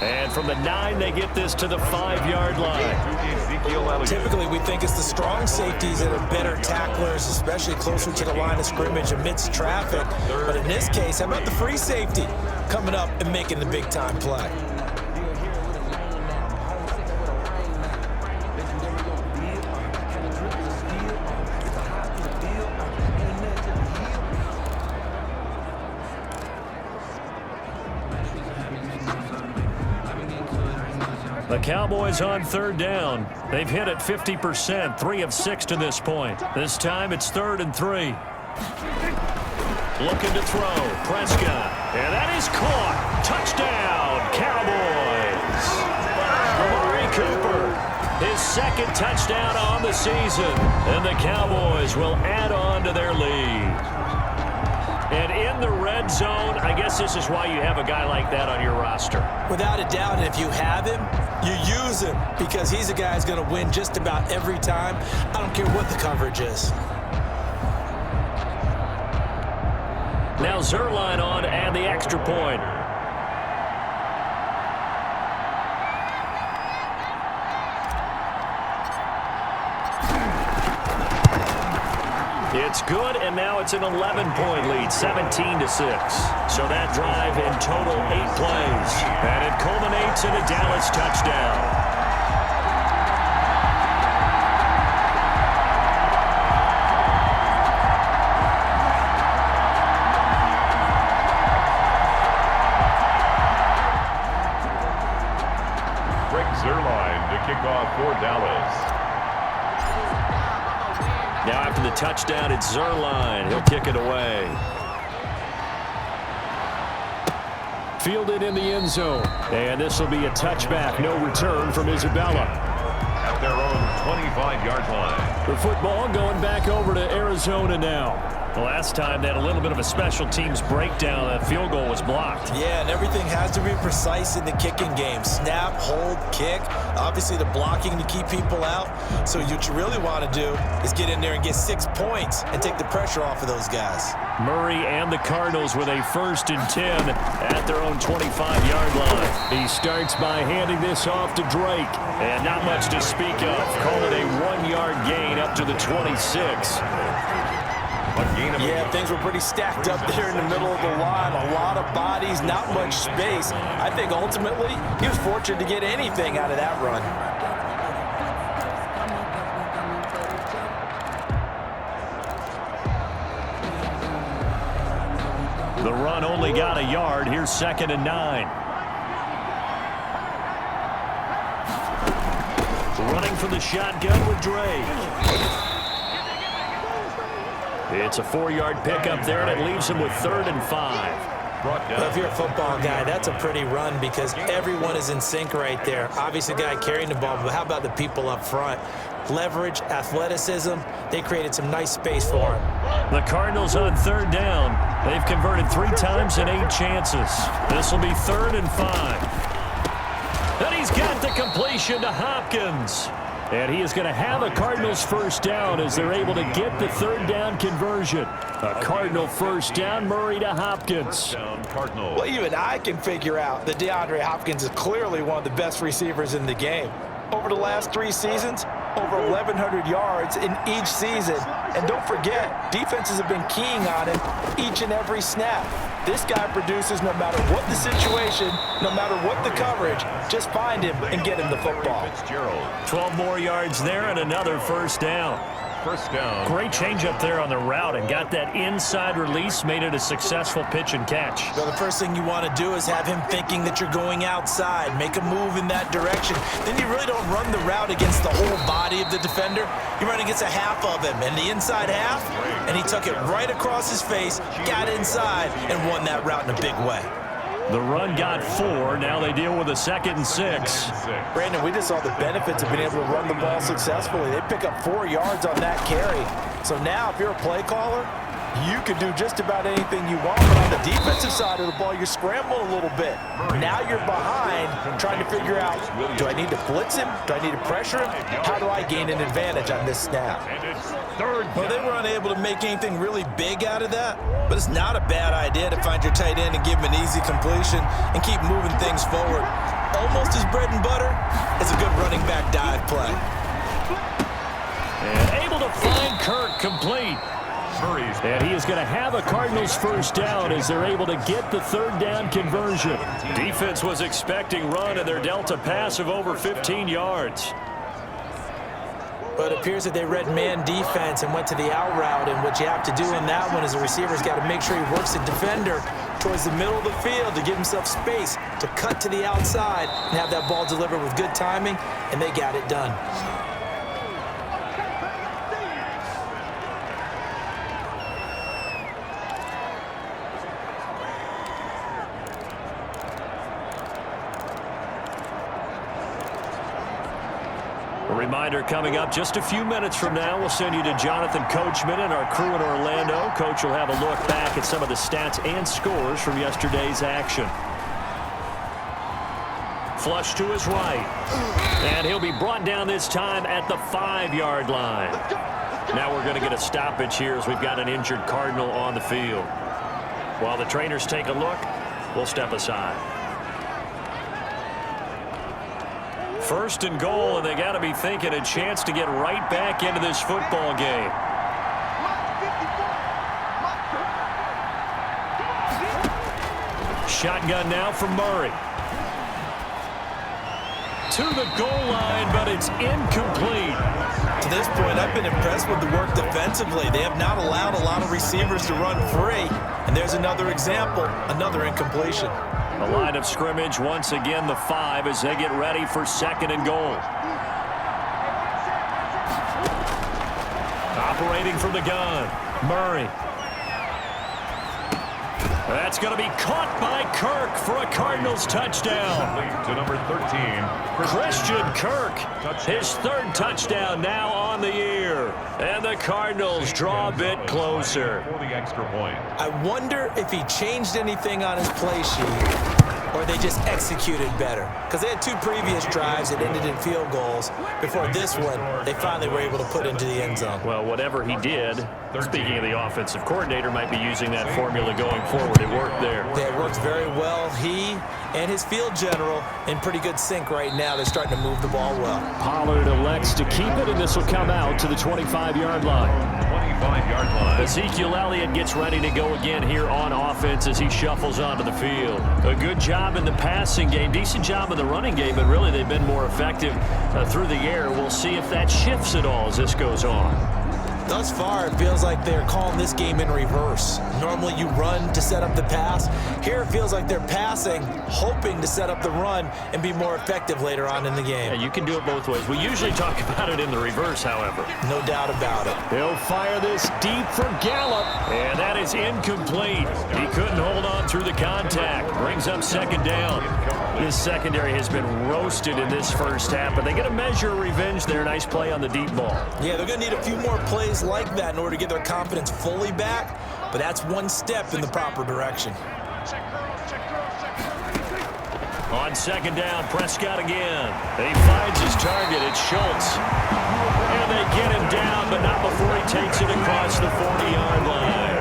And from the 9, they get this to the 5-yard line. Typically, we think it's the strong safeties that are better tacklers, especially closer to the line of scrimmage amidst traffic. But in this case, how about the free safety coming up and making the big-time play? The Cowboys on third down. They've hit it 50%, 3 of 6 to this point. This time it's 3rd and 3. Looking to throw, Prescott. And that is caught. Touchdown, Cowboys. Amari Cooper, his 2nd touchdown on the season. And the Cowboys will add on to their lead. And in the red zone, I guess this is why you have a guy like that on your roster. Without a doubt, and if you have him, You use him because he's a guy who's going to win just about every time. I don't care what the coverage is. Now Zerline on and the extra point. It's good, and now it's an 11-point lead, 17-6. So that drive in total 8 plays. And it culminates in a Dallas touchdown. Zerline to kick off for Dallas. Now after the touchdown, it's Zerline. He'll kick it away. Fielded in the end zone. And this will be a touchback. No return from Isabella. At their own 25-yard line. The football going back over to Arizona now. The last time they had a little bit of a special teams breakdown. That field goal was blocked. Yeah, and everything has to be precise in the kicking game. Snap, hold, kick. Obviously, the blocking to keep people out. So what you really want to do is get in there and get 6 points and take the pressure off of those guys. Murray and the Cardinals with a 1st and 10 at their own 25-yard line. He starts by handing this off to Drake. And not much to speak of. Call it a 1-yard gain up to the 26. Yeah, things were pretty stacked up there in the middle of the line. A lot of bodies, not much space. I think ultimately he was fortunate to get anything out of that run. The run only got a yard. Here's 2nd and 9. Running from the shotgun with Drake. It's a 4-yard pickup there, and it leaves him with 3rd and 5. Well, if you're a football guy, that's a pretty run because everyone is in sync right there. Obviously, the guy carrying the ball, but how about the people up front? Leverage, athleticism, they created some nice space for him. The Cardinals on 3rd down. They've converted 3 times in 8 chances. This will be 3rd and 5. And he's got the completion to Hopkins. And he is going to have a Cardinals 1st down as they're able to get the 3rd down conversion. A Cardinal 1st down, Murray to Hopkins. Well, even I can figure out that DeAndre Hopkins is clearly one of the best receivers in the game. Over the last 3 seasons, over 1,100 yards in each season. And don't forget, defenses have been keying on him each and every snap. This guy produces no matter what the situation, no matter what the coverage. Just find him and get him the football. 12 more yards there and another 1st down. 1st down. Great change up there on the route and got that inside release, made it a successful pitch and catch. So the first thing you want to do is have him thinking that you're going outside, make a move in that direction. Then you really don't run the route against the whole body of the defender. You run against a half of him, and the inside half, and he took it right across his face, got inside, and won that route in a big way. The run got 4. Now they deal with a 2nd and 6. Brandon, we just saw the benefits of being able to run the ball successfully. They pick up 4 yards on that carry. So now if you're a play caller, you can do just about anything you want. But on the defensive side of the ball, you're scrambling a little bit. Now you're behind trying to figure out, do I need to blitz him? Do I need to pressure him? How do I gain an advantage on this snap? Well, they were unable to make anything really big out of that, but it's not a bad idea to find your tight end and give him an easy completion and keep moving things forward. Almost as bread and butter as a good running back dive play. And able to find Kirk complete. And he is going to have a Cardinals 1st down as they're able to get the 3rd down conversion. Defense was expecting run, and they're dealt a pass of over 15 yards. But it appears that they read man defense and went to the out route, and what you have to do in that one is the receiver's got to make sure he works the defender towards the middle of the field to give himself space to cut to the outside and have that ball delivered with good timing, and they got it done. A reminder coming up just a few minutes from now, we'll send you to Jonathan Coachman and our crew in Orlando. Coach will have a look back at some of the stats and scores from yesterday's action. Flush to his right. And he'll be brought down this time at the 5-yard line. Now we're going to get a stoppage here as we've got an injured Cardinal on the field. While the trainers take a look, we'll step aside. 1st and goal, and they got to be thinking a chance to get right back into this football game. Shotgun now from Murray. To the goal line, but it's incomplete. To this point, I've been impressed with the work defensively. They have not allowed a lot of receivers to run free. And there's another example, another incompletion. The line of scrimmage, once again, the 5 as they get ready for 2nd and goal. Operating from the gun, Murray. That's going to be caught by Kirk for a Cardinals touchdown. To number 13, Christian Kirk, his 3rd touchdown now on the year. And the Cardinals draw a bit closer. For the extra point. I wonder if he changed anything on his play sheet or they just executed better. Because they had 2 previous drives that ended in field goals. Before this one, they finally were able to put into the end zone. Well, whatever he did, speaking of the offensive coordinator, might be using that formula going forward. It worked there. Yeah, it works very well. He and his field general in pretty good sync right now. They're starting to move the ball well. Pollard elects to keep it, and this will come out to the 25-yard line. 25-yard line. Ezekiel Elliott gets ready to go again here on offense as he shuffles onto the field. A good job in the passing game, decent job in the running game, but really they've been more effective through the air. We'll see if that shifts at all as this goes on. Thus far, it feels like they're calling this game in reverse. Normally you run to set up the pass. Here it feels like they're passing, hoping to set up the run and be more effective later on in the game. Yeah, you can do it both ways. We usually talk about it in the reverse, however. No doubt about it. He'll fire this deep for Gallup, and that is incomplete. He couldn't hold on through the contact. Brings up 2nd down. This secondary has been roasted in this first half, but they get a measure of revenge there. Nice play on the deep ball. Yeah, they're going to need a few more plays like that in order to get their confidence fully back, but that's one step in the proper direction. On 2nd down, Prescott again. He finds his target. It's Schultz. And they get him down, but not before he takes it across the 40-yard line.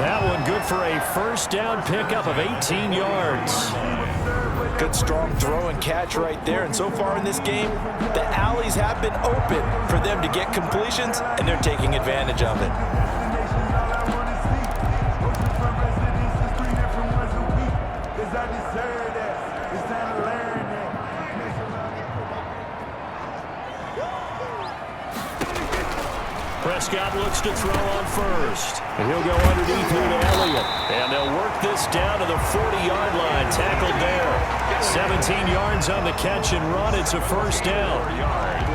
That one good for a 1st down pickup of 18 yards. Good strong throw and catch right there. And so far in this game, the alleys have been open for them to get completions, and they're taking advantage of it. Prescott looks to throw on 1st. And he'll go underneath here to Elliott. And they'll work this down to the 40-yard line. Tackled there. 17 yards on the catch and run. It's a 1st down.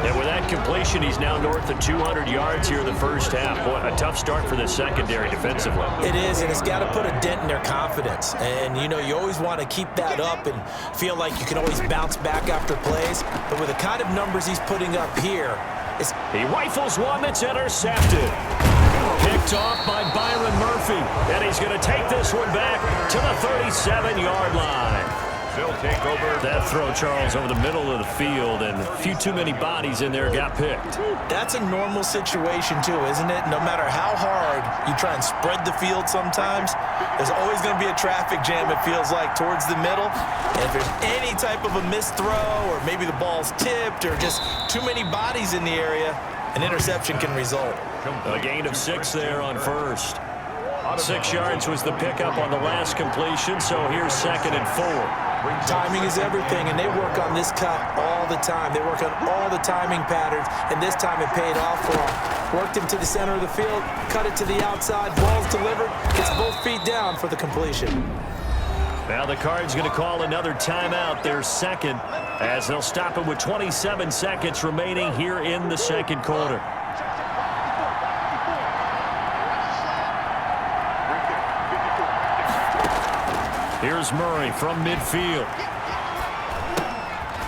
And with that completion, he's now north of 200 yards here in the first half. Boy, a tough start for the secondary defensively. It is, and it's got to put a dent in their confidence. And, you know, you always want to keep that up and feel like you can always bounce back after plays. But with the kind of numbers he's putting up here, he rifles one that's intercepted. Picked off by Byron Murphy. And he's going to take this one back to the 37-yard line. They'll take over. That throw, Charles, over the middle of the field, and a few too many bodies in there got picked. That's a normal situation, too, isn't it? No matter how hard you try and spread the field sometimes, there's always going to be a traffic jam, it feels like, towards the middle. And if there's any type of a missed throw, or maybe the ball's tipped, or just too many bodies in the area, an interception can result. A gain of 6 there on 1st. 6 yards was the pickup on the last completion, so here's 2nd and 4. Timing is everything, and they work on this cut all the time. They work on all the timing patterns, and this time it paid off for them. Worked him to the center of the field, cut it to the outside, ball's delivered, gets both feet down for the completion. Now the Cards going to call another timeout, their 2nd, as they'll stop it with 27 seconds remaining here in the 2nd quarter. Here's Murray from midfield.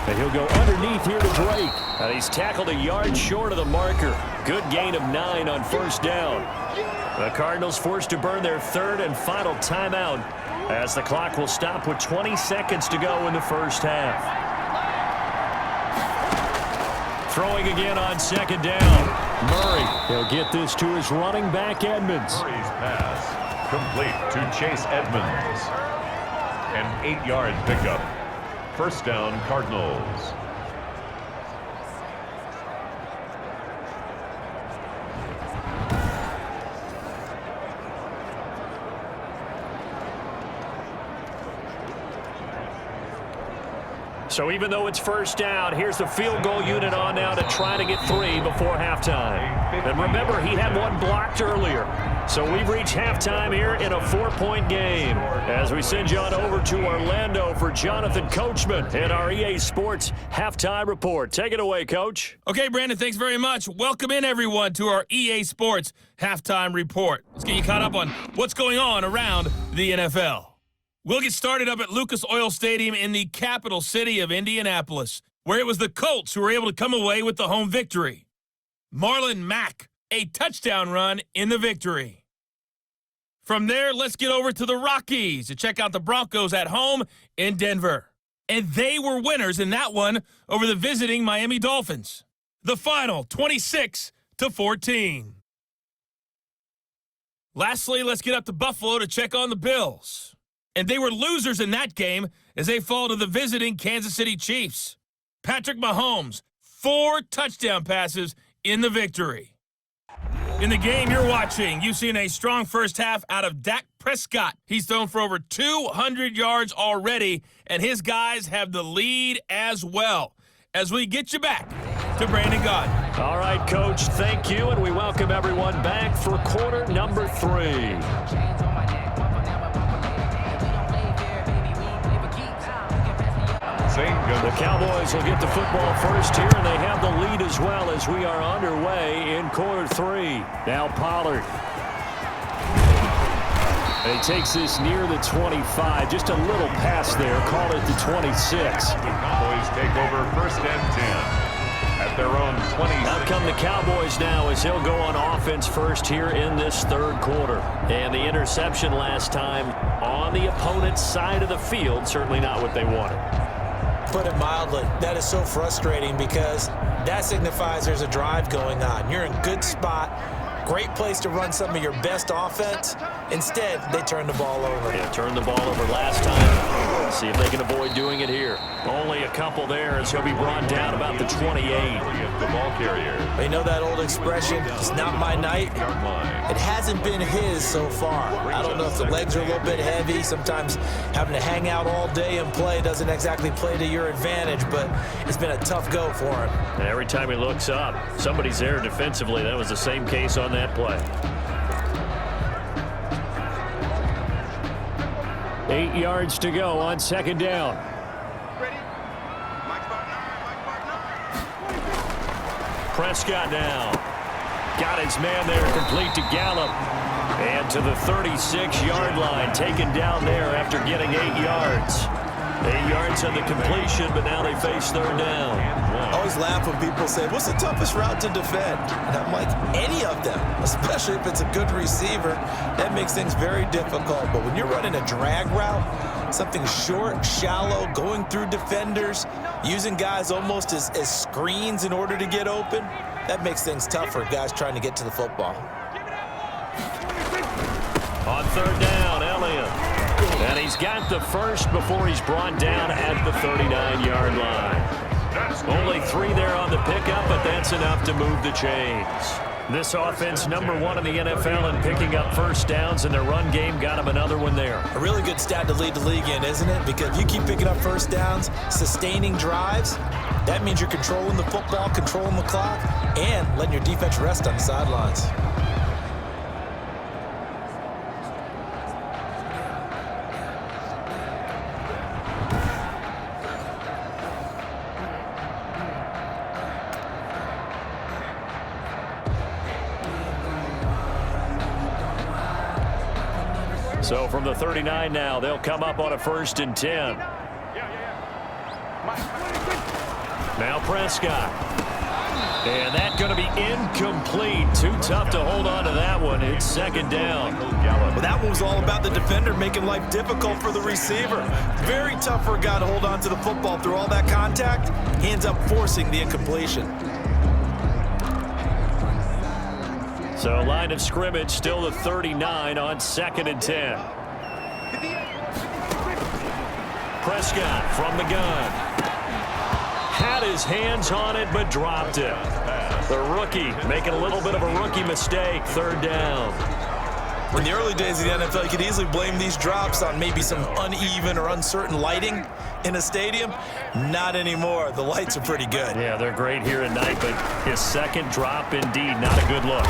And he'll go underneath here to Drake. And he's tackled a yard short of the marker. Good gain of 9 on 1st down. The Cardinals forced to burn their 3rd and final timeout as the clock will stop with 20 seconds to go in the first half. Throwing again on second down. Murray, he'll get this to his running back, Edmonds. Murray's pass complete to Chase Edmonds. An 8-yard pickup. First down, Cardinals. So even though it's first down, here's the field goal unit on now to try to get 3 before halftime. And remember, he had one blocked earlier. So we've reached halftime here in a 4-point game. As we send you on over to Orlando for Jonathan Coachman and our EA Sports Halftime Report. Take it away, Coach. Okay, Brandon, thanks very much. Welcome in, everyone, to our EA Sports Halftime Report. Let's get you caught up on what's going on around the NFL. We'll get started up at Lucas Oil Stadium in the capital city of Indianapolis, where it was the Colts who were able to come away with the home victory. Marlon Mack, a touchdown run in the victory. From there, let's get over to the Rockies to check out the Broncos at home in Denver. And they were winners in that one over the visiting Miami Dolphins. The final, 26-14. Lastly, let's get up to Buffalo to check on the Bills. And they were losers in that game as they fall to the visiting Kansas City Chiefs. Patrick Mahomes, 4 touchdown passes in the victory. In the game you're watching, you've seen a strong first half out of Dak Prescott. He's thrown for over 200 yards already, and his guys have the lead as well. As we get you back to Brandon Gaudin. All right, Coach, thank you, and we welcome everyone back for quarter number 3. The Cowboys will get the football first here, and they have the lead as well as we are underway in quarter 3. Now Pollard. And he takes this near the 25. Just a little pass there. Call it the 26. The Cowboys take over first and 10 at their own 26. Out come the Cowboys now as he'll go on offense first here in this third quarter. And the interception last time on the opponent's side of the field, certainly not what they wanted. Put it mildly, that is so frustrating because that signifies there's a drive going on. You're in good spot, great place to run some of your best offense. Instead, they turn the ball over. Yeah, turned the ball over last time. See if they can avoid doing it here. Only a couple there as he'll be brought down about the 28. The ball carrier. They know that old expression, it's not my night. It hasn't been his so far. I don't know if the legs are a little bit heavy. Sometimes having to hang out all day and play doesn't exactly play to your advantage, but it's been a tough go for him. And every time he looks up, somebody's there defensively. That was the same case on that play. 8 yards to go on second down. Ready? Mike Barton. Prescott now. Got his man there, complete to Gallup. And to the 36-yard line, taken down there after getting 8 yards. 8 yards on the completion, but now they face third down. I always laugh when people say, what's the toughest route to defend? And I'm like, any of them, especially if it's a good receiver. That makes things very difficult. But when you're running a drag route, something short, shallow, going through defenders, using guys almost as screens in order to get open, that makes things tough for guys trying to get to the football. On third down, Elliott. And he's got the first before he's brought down at the 39-yard line. Only 3 there on the pickup, but that's enough to move the chains. This offense, #1 in the NFL in picking up first downs, and their run game got him another one there. A really good stat to lead the league in, isn't it? Because if you keep picking up first downs, sustaining drives, that means you're controlling the football, controlling the clock, and letting your defense rest on the sidelines. So from the 39 now, they'll come up on a 1st and 10. Now Prescott. And that's going to be incomplete. Too tough to hold on to that one. It's second down. Well, that one was all about the defender making life difficult for the receiver. Very tough for a guy to hold on to the football through all that contact. He ends up forcing the incompletion. So line of scrimmage still the 39 on 2nd and 10. Prescott from the gun. Had his hands on it, but dropped it. The rookie making a little bit of a rookie mistake. 3rd down. In the early days of the NFL, you could easily blame these drops on maybe some uneven or uncertain lighting in a stadium. Not anymore. The lights are pretty good. Yeah, they're great here at night, but his second drop, indeed, not a good look.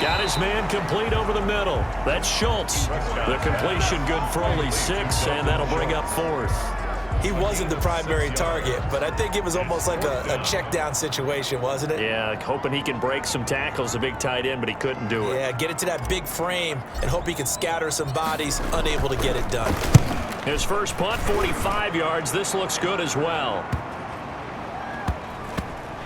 Got his man complete over the middle. That's Schultz. The completion good for only 6, and that'll bring up 4th. He wasn't the primary target, but I think it was almost like a check down situation, wasn't it? Yeah, hoping he can break some tackles, a big tight end, but he couldn't do it. Yeah, get it to that big frame and hope he can scatter some bodies, unable to get it done. His first punt, 45 yards. This looks good as well.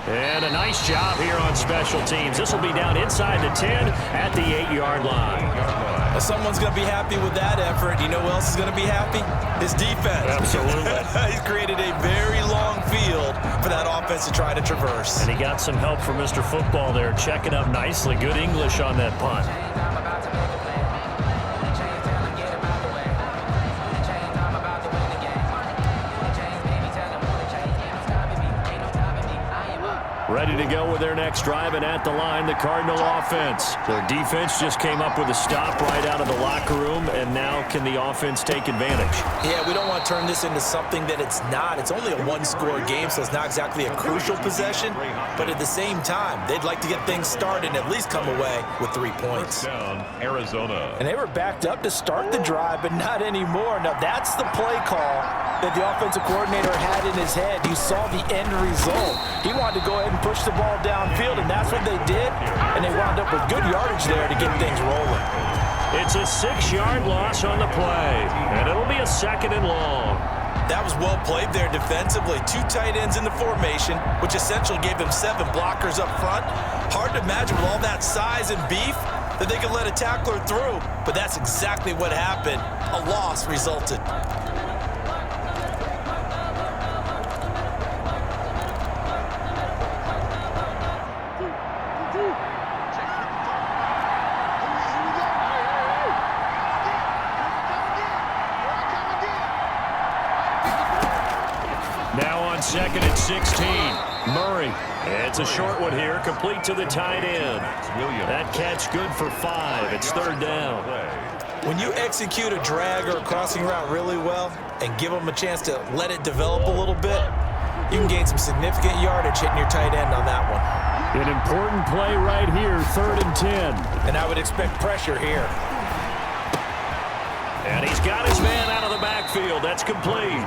And a nice job here on special teams. This will be down inside the 10 at the 8-yard line. Well, someone's going to be happy with that effort. You know who else is going to be happy? His defense. Absolutely. He's created a very long field for that offense to try to traverse. And he got some help from Mr. Football there, checking up nicely. Good English on that punt. Ready to go with their next drive, and at the line, the Cardinal offense. Their defense just came up with a stop right out of the locker room, and now can the offense take advantage? Yeah, we don't want to turn this into something that it's not. It's only a one-score game, so it's not exactly a crucial possession. But at the same time, they'd like to get things started and at least come away with 3 points. Down, Arizona. And they were backed up to start the drive, but not anymore. Now, that's the play call that the offensive coordinator had in his head. You saw the end result. He wanted to go ahead and push the ball downfield, and that's what they did, and they wound up with good yardage there to get things rolling. It's a 6-yard loss on the play, and it'll be a 2nd and long. That was well played there defensively. 2 tight ends in the formation, which essentially gave them 7 blockers up front. Hard to imagine with all that size and beef that they could let a tackler through, but that's exactly what happened. A loss resulted. Now on 2nd and 16, Murray. It's a short one here, complete to the tight end. That catch good for 5. It's 3rd down. When you execute a drag or a crossing route really well and give them a chance to let it develop a little bit, you can gain some significant yardage hitting your tight end on that one. An important play right here, 3rd and 10. And I would expect pressure here. And he's got his man out of the backfield. That's complete.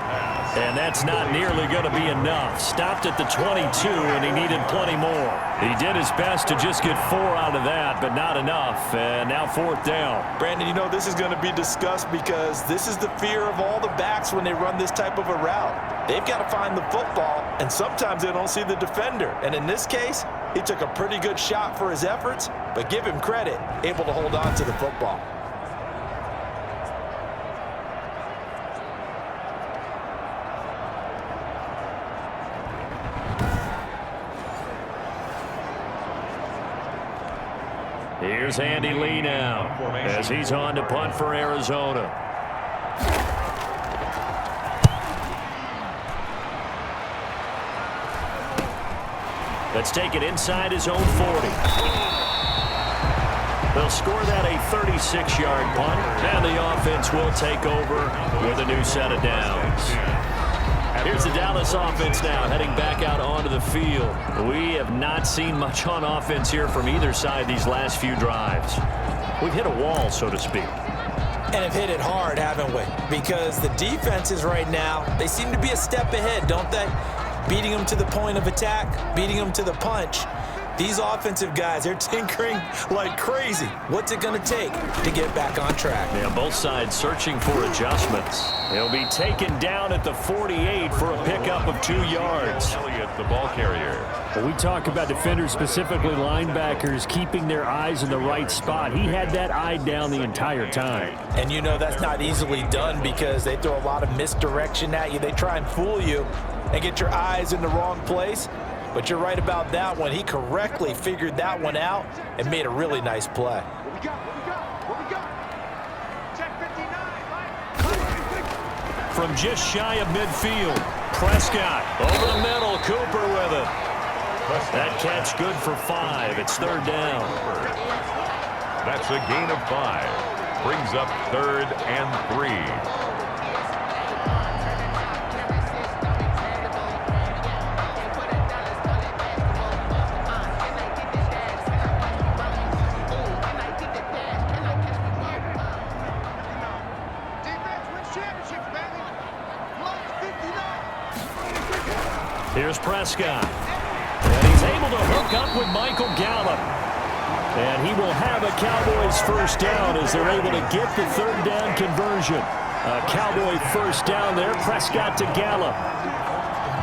And that's not nearly going to be enough. Stopped at the 22, and he needed plenty more. He did his best to just get 4 out of that, but not enough. And now 4th down. Brandon, you know this is going to be discussed because this is the fear of all the backs when they run this type of a route. They've got to find the football, and sometimes they don't see the defender. And in this case, he took a pretty good shot for his efforts, but give him credit, able to hold on to the football. Here's Andy Lee now as he's on to punt for Arizona. Let's take it inside his own 40. They'll score that a 36-yard punt, and the offense will take over with a new set of downs. Here's the Dallas offense now heading back out onto the field. We have not seen much on offense here from either side these last few drives. We've hit a wall, so to speak. And have hit it hard, haven't we? Because the defenses right now, they seem to be a step ahead, don't they? Beating them to the point of attack, beating them to the punch. These offensive guys, they're tinkering like crazy. What's it going to take to get back on track? Yeah, both sides searching for adjustments. He'll be taken down at the 48 for a pickup of 2 yards. Elliott, the ball carrier. Well, we talk about defenders, specifically linebackers, keeping their eyes in the right spot. He had that eye down the entire time. And you know that's not easily done because they throw a lot of misdirection at you. They try and fool you and get your eyes in the wrong place. But you're right about that one. He correctly figured that one out and made a really nice play. What we got? What we got? Check 59, Mike. From just shy of midfield, Prescott over the middle, Cooper with it. That catch good for 5. It's 3rd down. That's a gain of 5. Brings up 3rd and 3. Defense wins championships, baby. Blows 59. Here's Prescott. And he's able to hook up with Michael Gallup. And he will have a Cowboys first down as they're able to get the 3rd down conversion. A Cowboy first down there, Prescott to Gallup.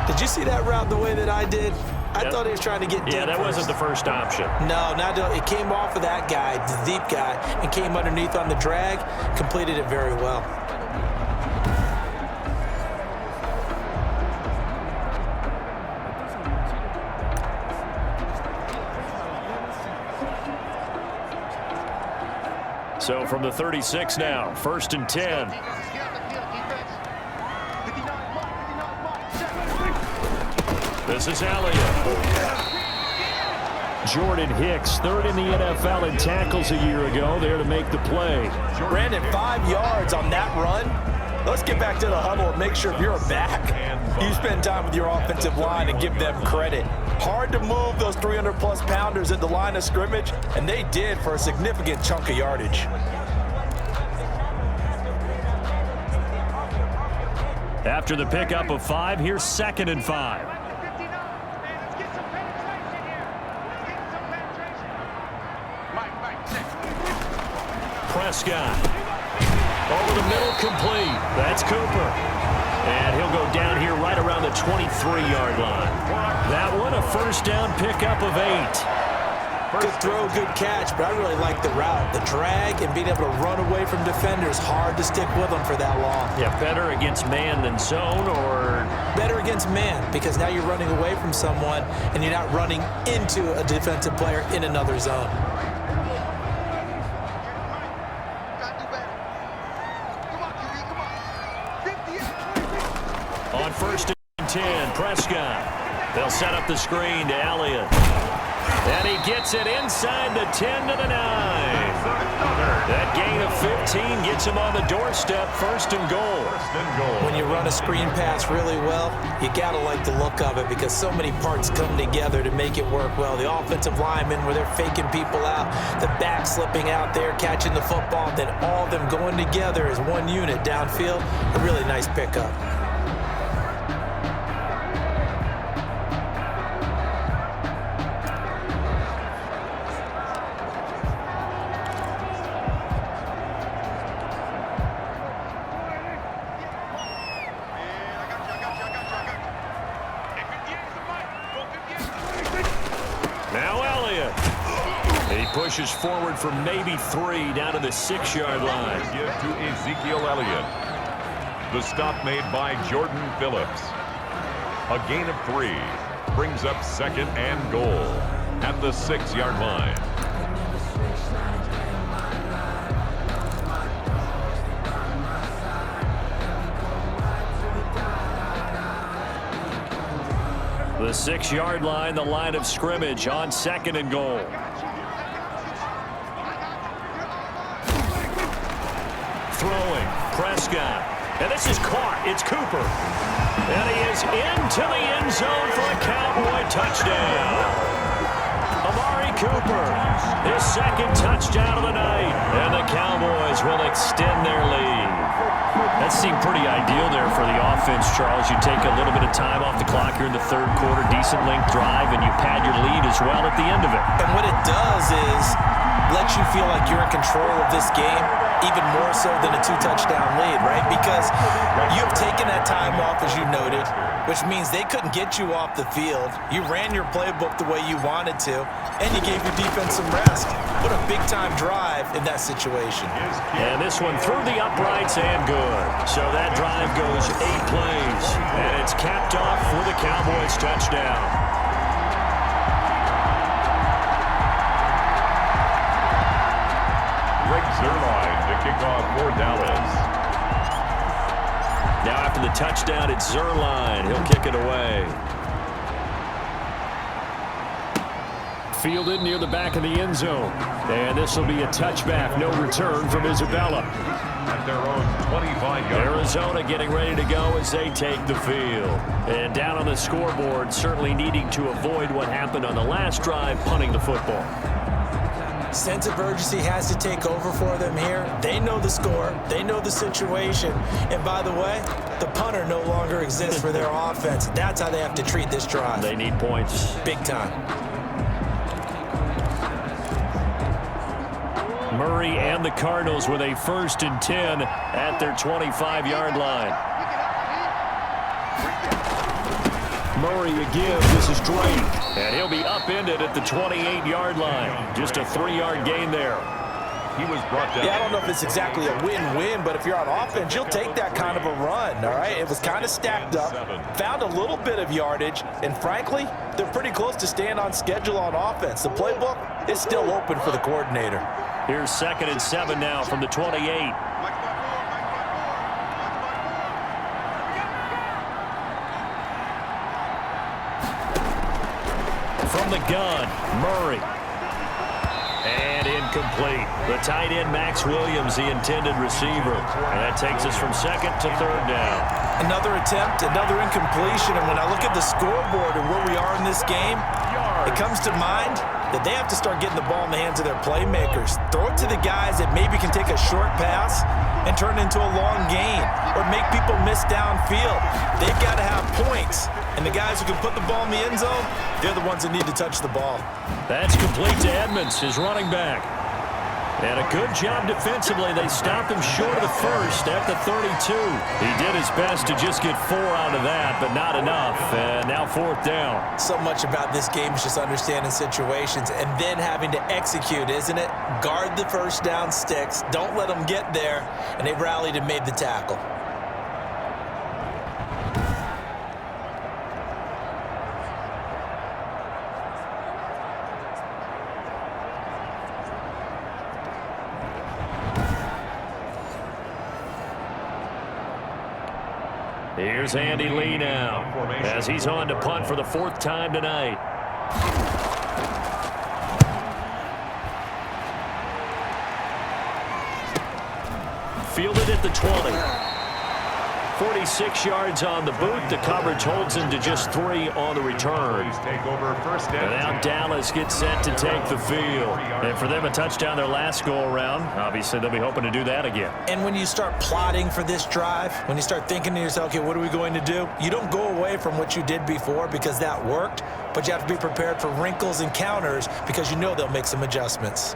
Did you see that route the way that I did? I thought he was trying to get deep. Yeah, that wasn't the first option. No, it came off of that guy, the deep guy, and came underneath on the drag, completed it very well. So from the 36 now, 1st and 10. Defense, get on the field, defense. 59, Mike. 59, Mike. Check. This is Elliott. Jordan Hicks, 3rd in the NFL in tackles a year ago, there to make the play. Brandon, 5 yards on that run. Let's get back to the huddle and make sure if you're a back, you spend time with your offensive line and give them credit. Hard to move those 300-plus pounders at the line of scrimmage, and they did for a significant chunk of yardage. After the pickup of 5, here's 2nd and 5. Man, let's get some penetration here. Let's get some penetration. Mike, check. Prescott. Over the middle, complete. That's Cooper. And he'll go down here right around the 23-yard line. That one, a first down pickup of 8. Good throw, good catch, but I really like the route. The drag and being able to run away from defenders, hard to stick with them for that long. Yeah, better against man than zone, or? Better against man, because now you're running away from someone and you're not running into a defensive player in another zone. On 1st and 10, Prescott. They'll set up the screen to Elliott. And he gets it inside the 10 to the 9. That gain of 15 gets him on the doorstep, 1st and goal. When you run a screen pass really well, you got to like the look of it because so many parts come together to make it work well. The offensive linemen where they're faking people out, the back slipping out there, catching the football, then all of them going together as one unit downfield. A really nice pickup. Now Elliott. He pushes forward for maybe 3 down to the 6-yard line. Give to Ezekiel Elliott. The stop made by Jordan Phillips. A gain of 3 brings up 2nd and goal at the 6-yard line. The 6-yard line, the line of scrimmage on 2nd and goal. Throwing, Prescott. And this is caught. It's Cooper. And he is into the end zone for a Cowboy touchdown. Amari Cooper, his 2nd touchdown of the night. And the Cowboys will extend their lead. That seemed pretty ideal there for the offense, Charles. You take a little bit of time off the clock here in the 3rd quarter, decent length drive, and you pad your lead as well at the end of it. And what it does is let you feel like you're in control of this game, even more so than a 2-touchdown lead, right? Because you've taken that time off, as you noted, which means they couldn't get you off the field. You ran your playbook the way you wanted to, and you gave your defense some rest. What a big-time drive in that situation. And this one through the uprights and good. So that drive goes 8 plays, and it's capped off with a Cowboys touchdown. Dallas. Now after the touchdown, it's Zerline. He'll kick it away. Fielded near the back of the end zone. And this will be a touchback. No return from Isabella. At their own 25-yard. Arizona getting ready to go as they take the field. And down on the scoreboard, certainly needing to avoid what happened on the last drive, punting the football. Sense of urgency has to take over for them here. They know the score. They know the situation. And by the way, the punter no longer exists for their offense. That's how they have to treat this drive. They need points. Big time. Murray and the Cardinals with a 1st and 10 at their 25-yard line. Murray again. This is Drake. And he'll be upended at the 28-yard line. Just a 3-yard gain there. He was brought down. Yeah, I don't know if it's exactly a win-win, but if you're on offense, you'll take that kind of a run, all right? It was kind of stacked up, found a little bit of yardage, and frankly, they're pretty close to staying on schedule on offense. The playbook is still open for the coordinator. Here's 2nd and 7 now from the 28. From the gun, Murray. And incomplete. The tight end, Max Williams, the intended receiver. And that takes us from 2nd to 3rd down. Another attempt, another incompletion. And when I look at the scoreboard and where we are in this game, it comes to mind that they have to start getting the ball in the hands of their playmakers. Throw it to the guys that maybe can take a short pass and turn it into a long gain or make people miss downfield. They've got to have points. And the guys who can put the ball in the end zone, they're the ones that need to touch the ball. That's complete to Edmonds, his running back. And a good job defensively. They stopped him short of the 1st at the 32. He did his best to just get 4 out of that, but not enough. And now 4th down. So much about this game is just understanding situations and then having to execute, isn't it? Guard the 1st down sticks. Don't let them get there. And they rallied and made the tackle. Here's Andy Lee now as he's on to punt for the 4th time tonight. Fielded at the 20. 46 yards on the boot. The coverage holds him to just 3 on the return. And now Dallas gets set to take the field. And for them, a touchdown their last go-around. Obviously, they'll be hoping to do that again. And when you start plotting for this drive, when you start thinking to yourself, okay, what are we going to do? You don't go away from what you did before because that worked, but you have to be prepared for wrinkles and counters because you know they'll make some adjustments.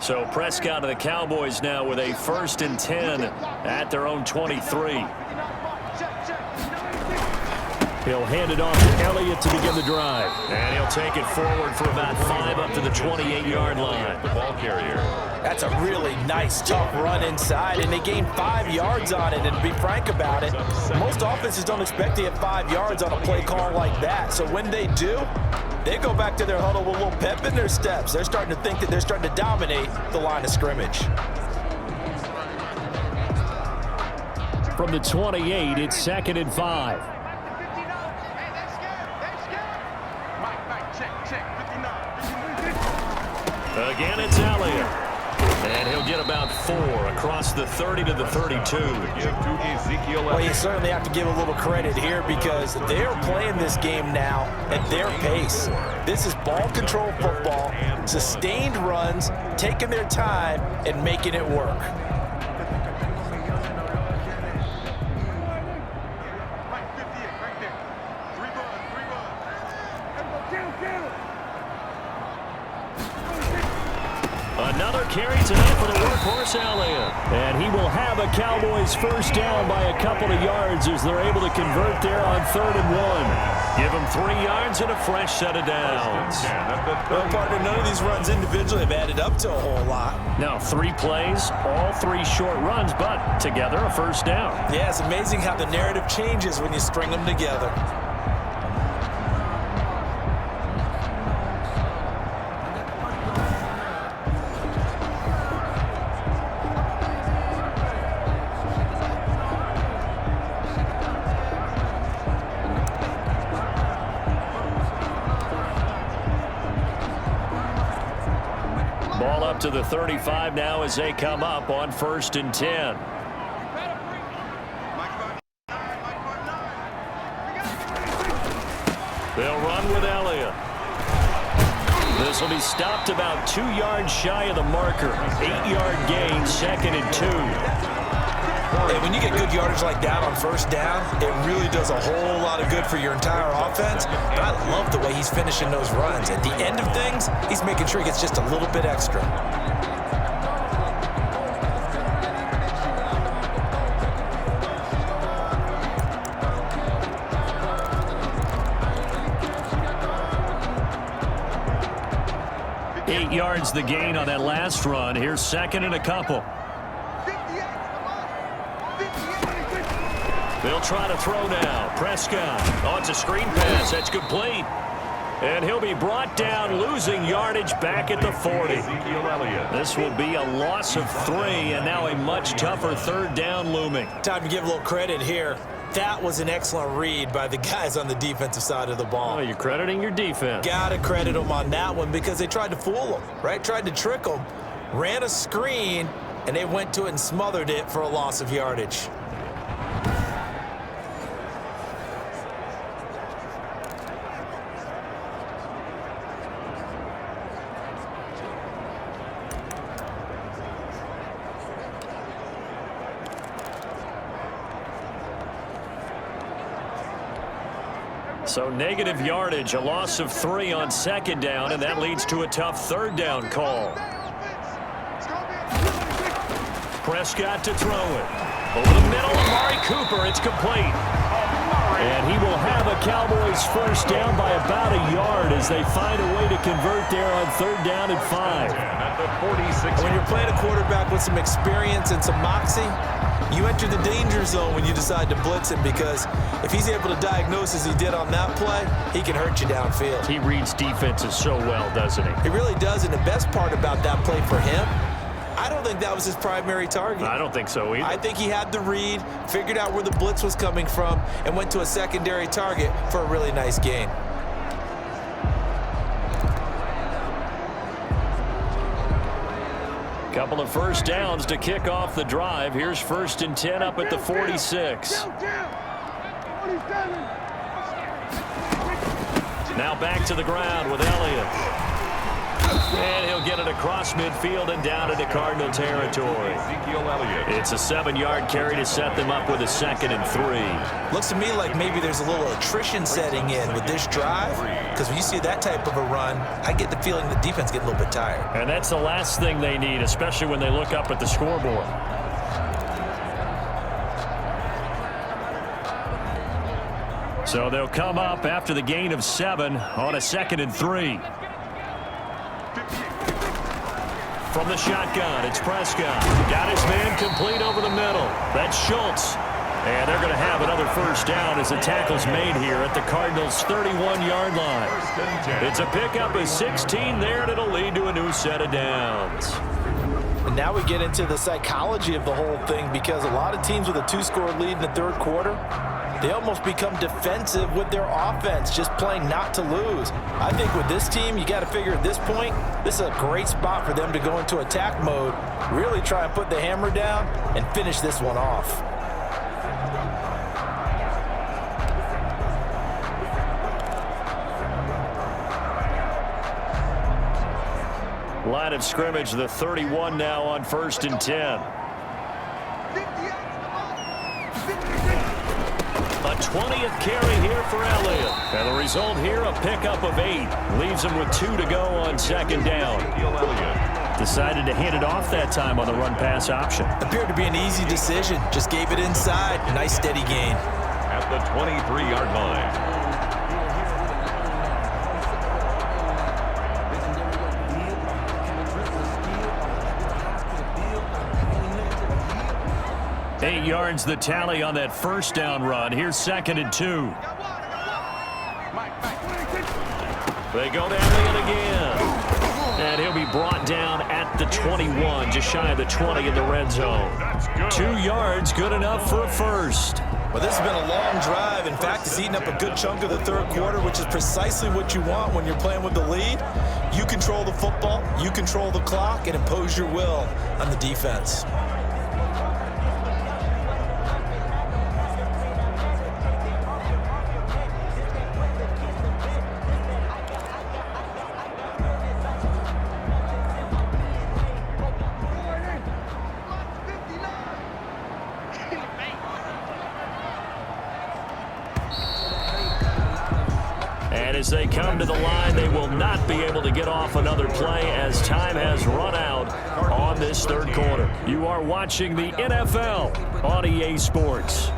So Prescott of the Cowboys now with a 1st and 10 at their own 23. He'll hand it off to Elliott to begin the drive. And he'll take it forward for about 5 up to the 28-yard line. The ball carrier. That's a really nice, tough run inside, and they gained 5 yards on it. And to be frank about it, most offenses don't expect to get 5 yards on a play call like that. So when they do, they go back to their huddle with a little pep in their steps. They're starting to think that they're starting to dominate the line of scrimmage. From the 28, it's 2nd and 5. Again, it's Elliott. And he'll get about 4 across the 30 to the 32. Well, you certainly have to give a little credit here because they're playing this game now at their pace. This is ball control football, sustained runs, taking their time, and making it work. Another carry tonight for the workhorse Elliott. And he will have a Cowboys 1st down by a couple of yards as they're able to convert there on 3rd and 1. Give him 3 yards and a fresh set of downs. Well, partner, none of these runs individually have added up to a whole lot. Now 3 plays, all 3 short runs, but together a 1st down. Yeah, it's amazing how the narrative changes when you string them together. Ball up to the 35 now as they come up on 1st and 10. They'll run with Elliott. This will be stopped about 2 yards shy of the marker. 8-yard gain, 2nd and 2. Hey, when you get good yardage like that on 1st down, it really does a whole lot of good for your entire offense. But I love the way he's finishing those runs. At the end of things, he's making sure he gets just a little bit extra. Yards the gain on that last run. Here's 2nd and a couple. They'll try to throw now. Prescott. Oh, it's a screen pass. That's complete. And he'll be brought down, losing yardage back at the 40. This will be a loss of 3, and now a much tougher 3rd down looming. Time to give a little credit here. That was an excellent read by the guys on the defensive side of the ball. Oh, you're crediting your defense. Gotta credit them on that one because they tried to fool them, right? Tried to trick them, ran a screen, and they went to it and smothered it for a loss of yardage. So negative yardage, a loss of 3 on 2nd down, and that leads to a tough 3rd down call. Prescott to throw it. Over the middle, Amari Cooper, it's complete. And he will have a Cowboys 1st down by about a yard as they find a way to convert there on 3rd down and 5. When you're playing a quarterback with some experience and some moxie, you enter the danger zone when you decide to blitz him, because if he's able to diagnose as he did on that play, he can hurt you downfield. He reads defenses so well, doesn't he? He really does, and the best part about that play for him, I don't think that was his primary target. I don't think so either. I think he had the read, figured out where the blitz was coming from, and went to a secondary target for a really nice gain. Couple of 1st downs to kick off the drive. Here's 1st and 10 up at the 46. Now back to the ground with Elliott. And he'll get it across midfield and down into Cardinal territory. It's a 7-yard carry to set them up with a 2nd and 3. Looks to me like maybe there's a little attrition setting in with this drive, because when you see that type of a run, I get the feeling the defense getting a little bit tired. And that's the last thing they need, especially when they look up at the scoreboard. So they'll come up after the gain of 7 on a 2nd and 3. From the shotgun, it's Prescott. Got his man complete over the middle. That's Schultz. And they're going to have another 1st down as the tackle's made here at the Cardinals' 31-yard line. It's a pickup of 16 there, and it'll lead to a new set of downs. And now we get into the psychology of the whole thing, because a lot of teams with a 2-score lead in the 3rd quarter, they almost become defensive with their offense, just playing not to lose. I think with this team, you got to figure at this point, this is a great spot for them to go into attack mode, really try and put the hammer down and finish this one off. Line of scrimmage, the 31 now on 1st and 10. A 20th carry here for Elliott. And the result here, a pickup of 8. Leaves him with 2 to go on 2nd down. Decided to hand it off that time on the run-pass option. Appeared to be an easy decision. Just gave it inside. Nice steady gain. At the 23-yard line. 8 yards the tally on that 1st down run. Here's 2nd and 2. They go to Elliott again. And he'll be brought down at the 21, just shy of the 20 in the red zone. 2 yards, good enough for a 1st. Well, this has been a long drive. In fact, it's eaten up a good chunk of the 3rd quarter, which is precisely what you want when you're playing with the lead. You can control the football, you control the clock, and impose your will on the defense. And as they come to the line, they will not be able to get off another play as time has run out on this third quarter. You are watching the NFL on EA Sports.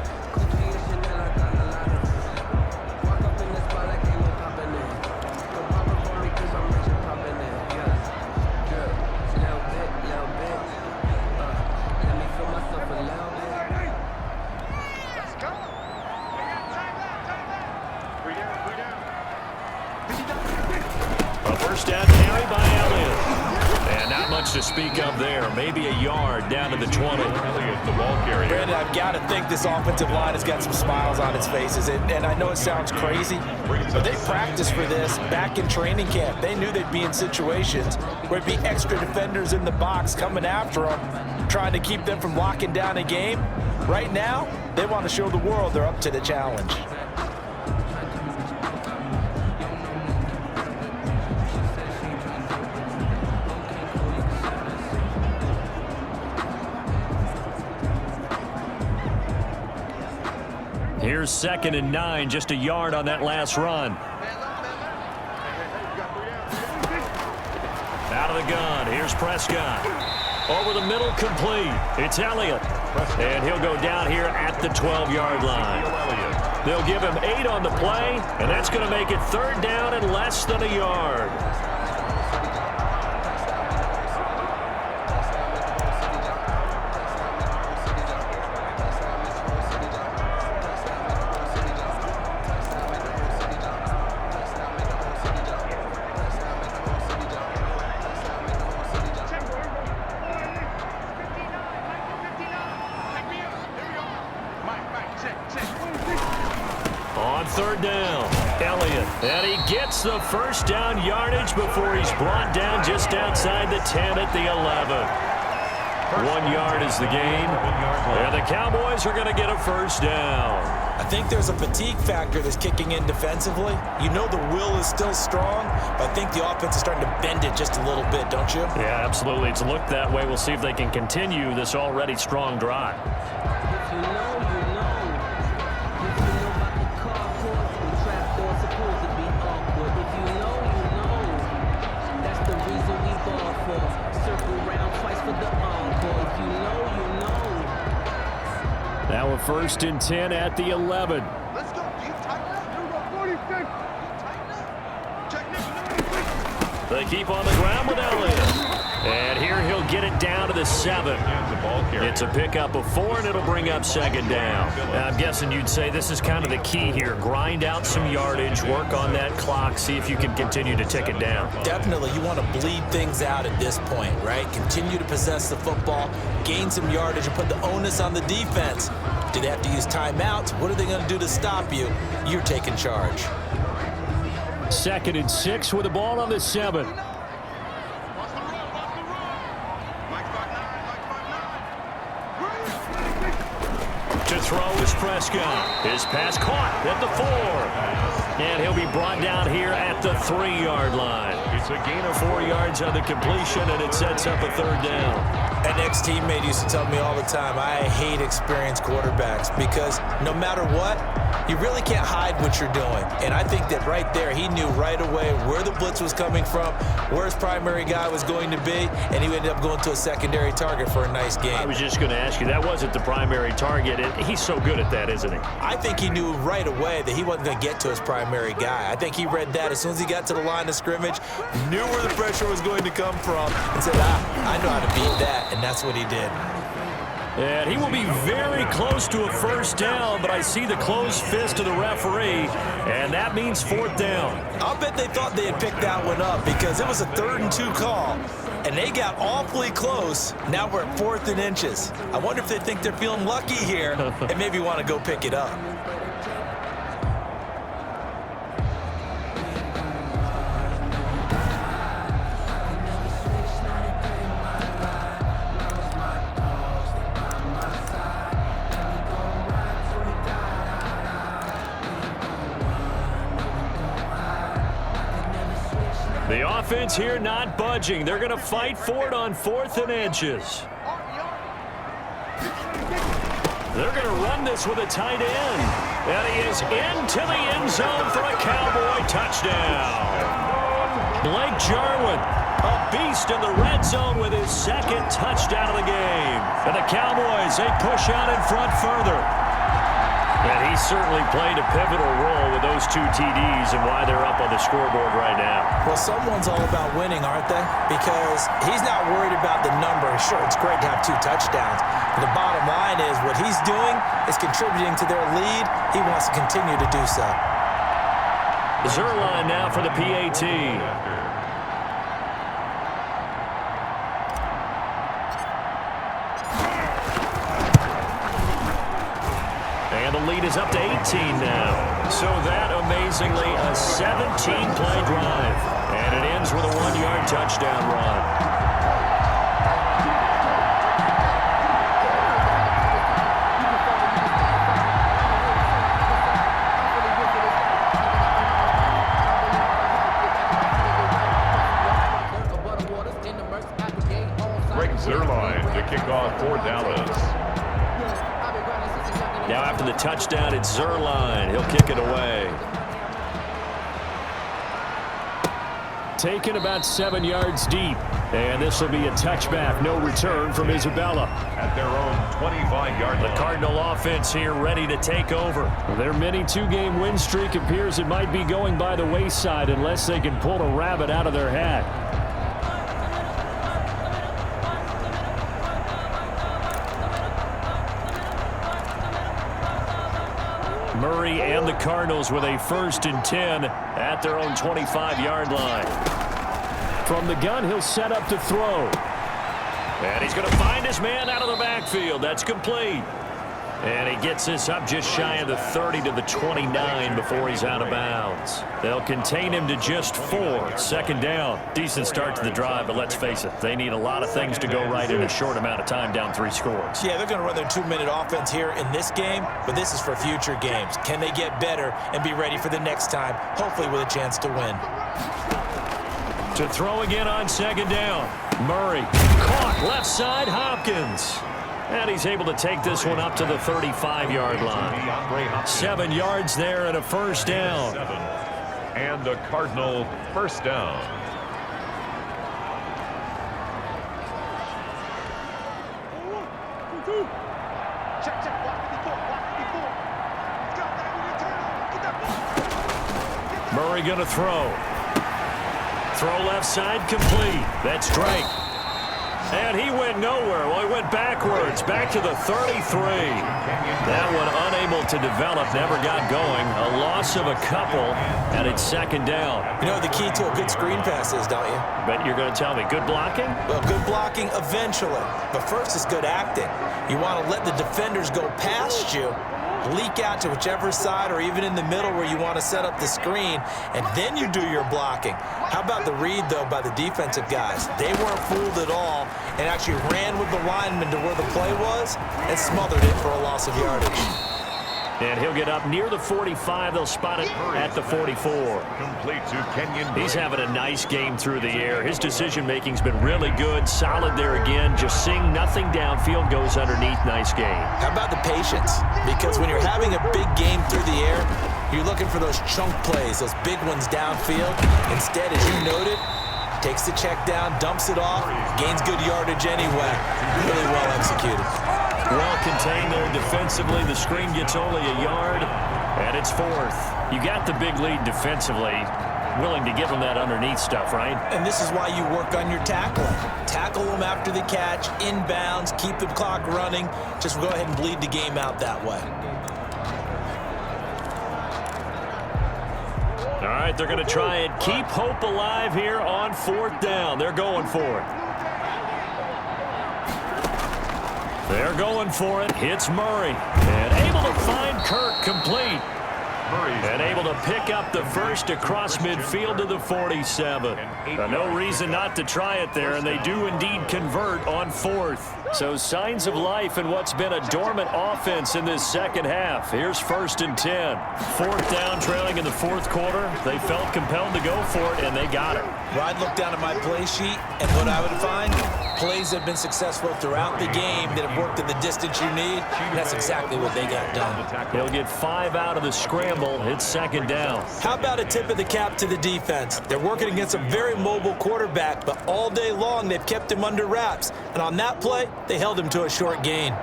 To speak of there, maybe a yard down to the 20. The ball carrier. Brandon, I've got to think this offensive line has got some smiles on its faces, and I know it sounds crazy, but they practiced for this back in training camp. They knew they'd be in situations where it'd be extra defenders in the box coming after them, trying to keep them from locking down a game. Right now, they want to show the world they're up to the challenge. Here's 2nd and 9, just a yard on that last run. Out of the gun, here's Prescott. Over the middle, complete. It's Elliott. And he'll go down here at the 12-yard line. They'll give him 8 on the play, and that's going to make it 3rd down and less than a yard. On 3rd down, Elliott, and he gets the first down yardage before he's brought down just outside the 10 at the 11. 1 yard is the gain, and the Cowboys are going to get a first down. I think there's a fatigue factor that's kicking in defensively. You know the will is still strong, but I think the offense is starting to bend it just a little bit, don't you? Yeah, absolutely. It's looked that way. We'll see if they can continue this already strong drive. Now a 1st and 10 at the 11. Let's go. You tighten up. Here we go. 46. Tighten up. They keep on the ground with Elliott. And here he'll get it down to the 7. It's a pickup of 4, and it'll bring up 2nd down. Now, I'm guessing you'd say this is kind of the key here. Grind out some yardage, work on that clock, see if you can continue to tick it down. Definitely, you want to bleed things out at this point, right? Continue to possess the football, gain some yardage, and put the onus on the defense. Do they have to use timeouts? What are they going to do to stop you? You're taking charge. 2nd and 6 with the ball on the 7. To throw is Prescott. His pass caught at the 4. And he'll be brought down here at the 3-yard line. It's a gain of 4 yards on the completion, and it sets up a 3rd down. An ex-teammate used to tell me all the time, I hate experienced quarterbacks because no matter what, you really can't hide what you're doing. And I think that right there, he knew right away where the blitz was coming from, where his primary guy was going to be, and he ended up going to a secondary target for a nice game. I was just going to ask you, that wasn't the primary target. He's so good at that, isn't he? I think he knew right away that he wasn't going to get to his primary guy. I think he read that as soon as he got to the line of scrimmage, knew where the pressure was going to come from, and said, I know how to beat that, and that's what he did. And he will be very close to a first down, but I see the closed fist of the referee, and that means 4th down. I'll bet they thought they had picked that one up because it was a 3rd and 2 call, and they got awfully close. Now we're at 4th and inches. I wonder if they think they're feeling lucky here and maybe want to go pick it up. offense here not budging. They're going to fight for it on 4th and inches. They're going to run this with a tight end. And he is into the end zone for a Cowboy touchdown. Blake Jarwin, a beast in the red zone with his 2nd touchdown of the game. And the Cowboys, they push out in front further. And he certainly played a pivotal role with those 2 TDs and why they're up on the scoreboard right now. Well, someone's all about winning, aren't they? Because he's not worried about the number. Sure, it's great to have 2 touchdowns. But the bottom line is what he's doing is contributing to their lead. He wants to continue to do so. Zerline now for the PAT. And the lead is up to 18 now. So that, amazingly, a 17-play drive. And it ends with a 1-yard touchdown run. Zerline to kick off for Dallas. Now after the touchdown, it's Zerline. He'll kick it away. Taken about 7 yards deep. And this will be a touchback. No return from Isabella. At their own 25-yard line. The Cardinal offense here ready to take over. Their mini 2-game win streak appears it might be going by the wayside unless they can pull a rabbit out of their hat. Murray and the Cardinals with a 1st and 10 at their own 25-yard line. From the gun, he'll set up to throw. And he's going to find his man out of the backfield. That's complete. And he gets this up just shy of the 30 to the 29 before he's out of bounds. They'll contain him to just 4. 2nd down. Decent start to the drive, but let's face it, they need a lot of things to go right in a short amount of time, down 3 scores. Yeah, they're going to run their 2-minute offense here in this game, but this is for future games. Can they get better and be ready for the next time, hopefully with a chance to win? To throw again on 2nd down. Murray caught left side, Hopkins. And he's able to take this one up to the 35-yard line. 7 yards there and a 1st down. And the Cardinal 1st down. Murray going to throw. Throw left side complete. That's Drake. And he went nowhere. Well, he went backwards, back to the 33. That one unable to develop, never got going. A loss of a couple, and it's 2nd down. You know what the key to a good screen pass is, don't you? Bet you're going to tell me. Good blocking? Well, good blocking eventually. But first is good acting. You want to let the defenders go past you, leak out to whichever side or even in the middle where you want to set up the screen, and then you do your blocking. How about the read, though, by the defensive guys? They weren't fooled at all and actually ran with the lineman to where the play was and smothered it for a loss of yardage. And he'll get up near the 45. They'll spot it at the 44. Complete to Kenyon. He's having a nice game through the air. His decision-making's been really good. Solid there again. Just seeing nothing downfield, goes underneath. Nice game. How about the patience? Because when you're having a big game through the air, you're looking for those chunk plays, those big ones downfield. Instead, as you noted, takes the check down, dumps it off, gains good yardage anyway. Really well executed. Well contained there defensively. The screen gets only a yard, and it's 4th. You got the big lead defensively. Willing to give them that underneath stuff, right? And this is why you work on your tackling. Tackle them after the catch, inbounds, keep the clock running. Just go ahead and bleed the game out that way. All right, they're going to try and keep hope alive here on 4th down. They're going for it. They're going for it. Hits Murray. And able to find Kirk complete. And able to pick up the first across midfield to the 47. No reason not to try it there, and they do indeed convert on fourth. So signs of life in what's been a dormant offense in this second half. Here's 1st and 10. 4th down, trailing in the 4th quarter. They felt compelled to go for it, and they got it. Well, I'd look down at my play sheet, and what I would find, plays that have been successful throughout the game that have worked in the distance you need, and that's exactly what they got done. He'll get 5 out of the scramble. It's 2nd down. How about a tip of the cap to the defense? They're working against a very mobile quarterback, but all day long they've kept him under wraps. And on that play, they held him to a short gain.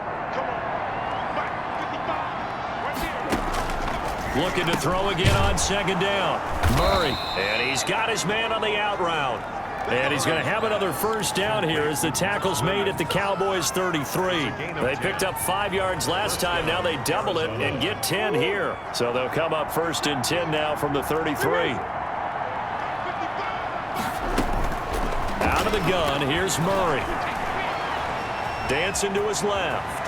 Looking to throw again on 2nd down. Murray. And he's got his man on the out route. And he's going to have another 1st down here as the tackle's made at the Cowboys 33. They picked up 5 yards last time. Now they double it and get 10 here. So they'll come up 1st and 10 now from the 33. Out of the gun, here's Murray. Dancing to his left.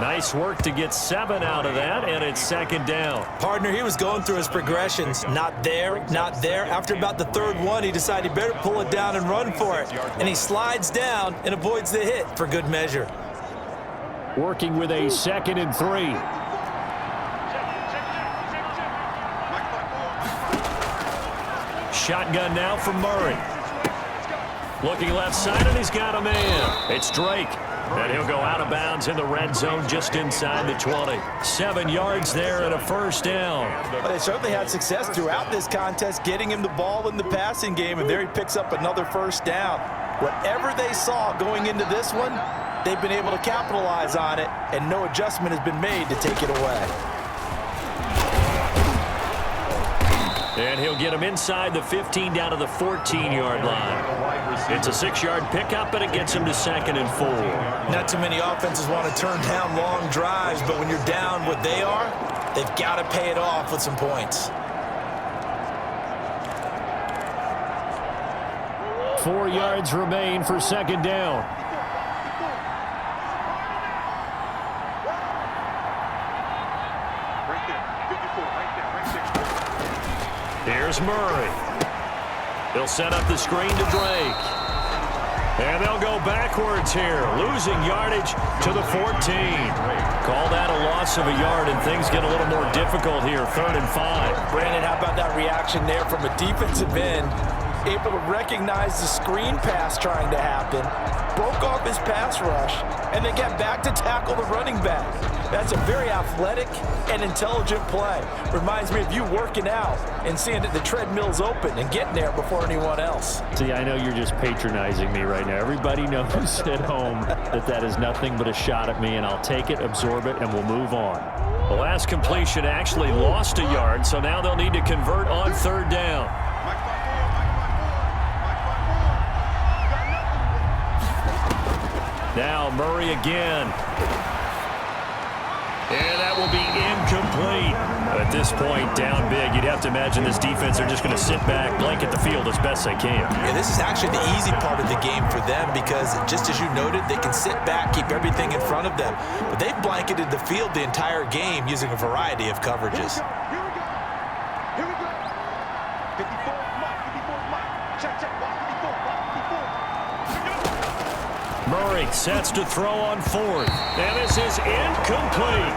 Nice work to get 7 out of that, and it's 2nd down. Partner, he was going through his progressions. Not there, not there. After about the 3rd one, he decided he better pull it down and run for it. And he slides down and avoids the hit for good measure. Working with a 2nd and 3. Shotgun now from Murray. Looking left side, and he's got a man. It's Drake. And he'll go out of bounds in the red zone just inside the 20. 7 yards there and a 1st down. Well, they certainly had success throughout this contest getting him the ball in the passing game, and there he picks up another 1st down. Whatever they saw going into this one, they've been able to capitalize on it, and no adjustment has been made to take it away. And he'll get him inside the 15 down to the 14-yard line. It's a 6-yard pickup, and it gets him to 2nd and 4. Not too many offenses want to turn down long drives, but when you're down what they are, they've got to pay it off with some points. 4 yards remain for 2nd down. Here's Murray. He'll set up the screen to Drake. And they'll go backwards here, losing yardage to the 14. Call that a loss of a yard, and things get a little more difficult here, 3rd and 5. Brandon, how about that reaction there from a defensive end? Able to recognize the screen pass trying to happen, broke off his pass rush, and then get back to tackle the running back. That's a very athletic and intelligent play. Reminds me of you working out and seeing that the treadmill's open and getting there before anyone else. See, I know you're just patronizing me right now. Everybody knows at home that that is nothing but a shot at me, and I'll take it, absorb it, and we'll move on. The last completion actually lost a yard, so now they'll need to convert on 3rd down. Now Murray again. And that will be incomplete. At this point, down big, you'd have to imagine this defense are just going to sit back, blanket the field as best they can. Yeah, this is actually the easy part of the game for them because, just as you noted, they can sit back, keep everything in front of them. But they've blanketed the field the entire game using a variety of coverages. Here we go. Here we go. 54, Mike. 54, Mike. Check, check. Block 54, block 54. Murray sets to throw on 4th. And this is incomplete.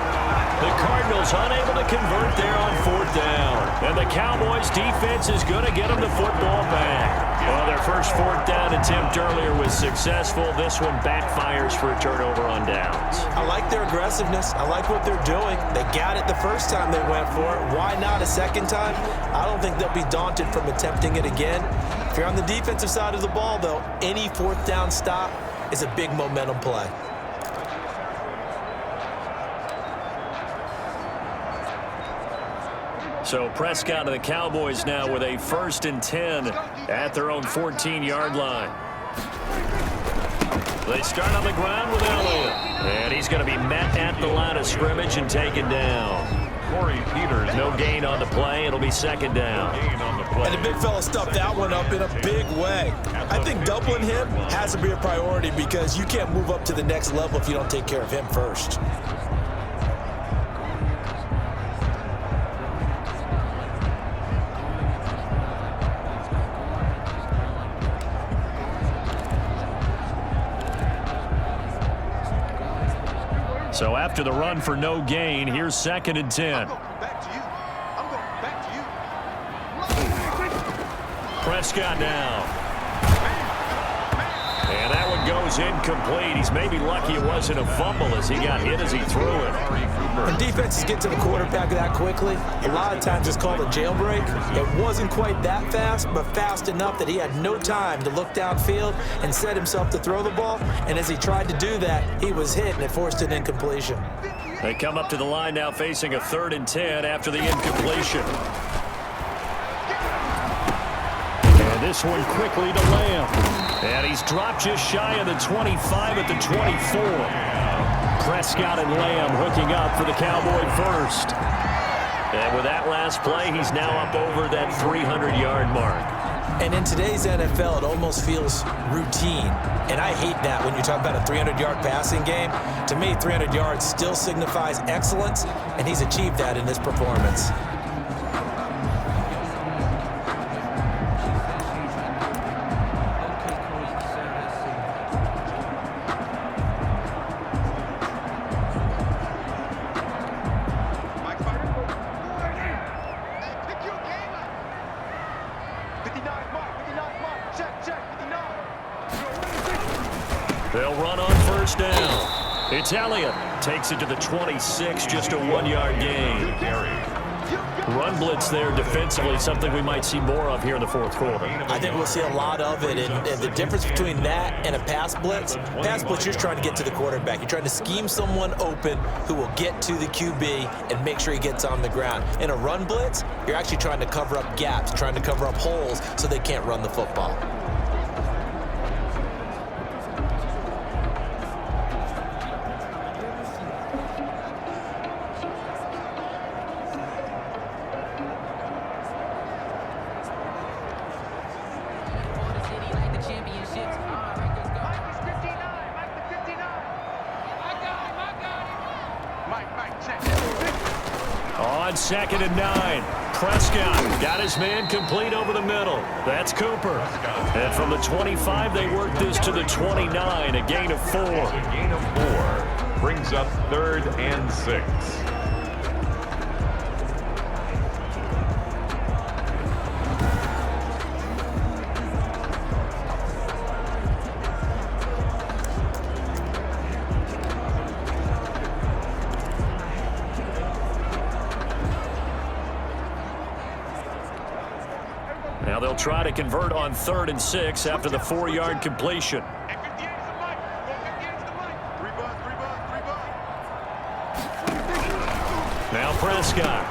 The Cardinals unable to convert there on 4th down. And the Cowboys defense is going to get them the football back. Well, their first 4th down attempt earlier was successful. This one backfires for a turnover on downs. I like their aggressiveness. I like what they're doing. They got it the first time they went for it. Why not a second time? I don't think they'll be daunted from attempting it again. If you're on the defensive side of the ball, though, any 4th down stop is a big momentum play. So Prescott and the Cowboys now with a 1st and 10 at their own 14-yard line. They start on the ground with Elliott. And he's going to be met at the line of scrimmage and taken down. Corey Peters. No gain on the play. It'll be 2nd down. And the big fella stuffed that one up in a big way. I think doubling him has to be a priority because you can't move up to the next level if you don't take care of him first. So after the run for no gain, here's 2nd and 10. Back to you. I'm going back to you. Prescott now. And that one goes incomplete. He's maybe lucky it wasn't a fumble as he got hit as he threw it. When defenses get to the quarterback that quickly, a lot of times it's called a jailbreak. It wasn't quite that fast, but fast enough that he had no time to look downfield and set himself to throw the ball. And as he tried to do that, he was hit, and it forced an incompletion. They come up to the line now facing a 3rd and 10 after the incompletion. And this one quickly to Lamb. And he's dropped just shy of the 25 at the 24. Prescott and Lamb hooking up for the Cowboy first. And with that last play, he's now up over that 300-yard mark. And in today's NFL, it almost feels routine. And I hate that when you talk about a 300-yard passing game. To me, 300 yards still signifies excellence, and he's achieved that in this performance. They'll run on 1st down. It's Elliott. Takes it to the 26, just a 1-yard gain. Run blitz there defensively, something we might see more of here in the 4th quarter. I think we'll see a lot of it, and the difference between that and a pass blitz, you're trying to get to the quarterback. You're trying to scheme someone open who will get to the QB and make sure he gets on the ground. In a run blitz, you're actually trying to cover up gaps, trying to cover up holes so they can't run the football. On 2nd and 9, Prescott got his man complete over the middle. That's Cooper. And from the 25, they work this to the 29, a gain of 4. A gain of 4 brings up 3rd and 6. Now they'll try to convert on 3rd and 6 after the 4-yard completion. Now Prescott.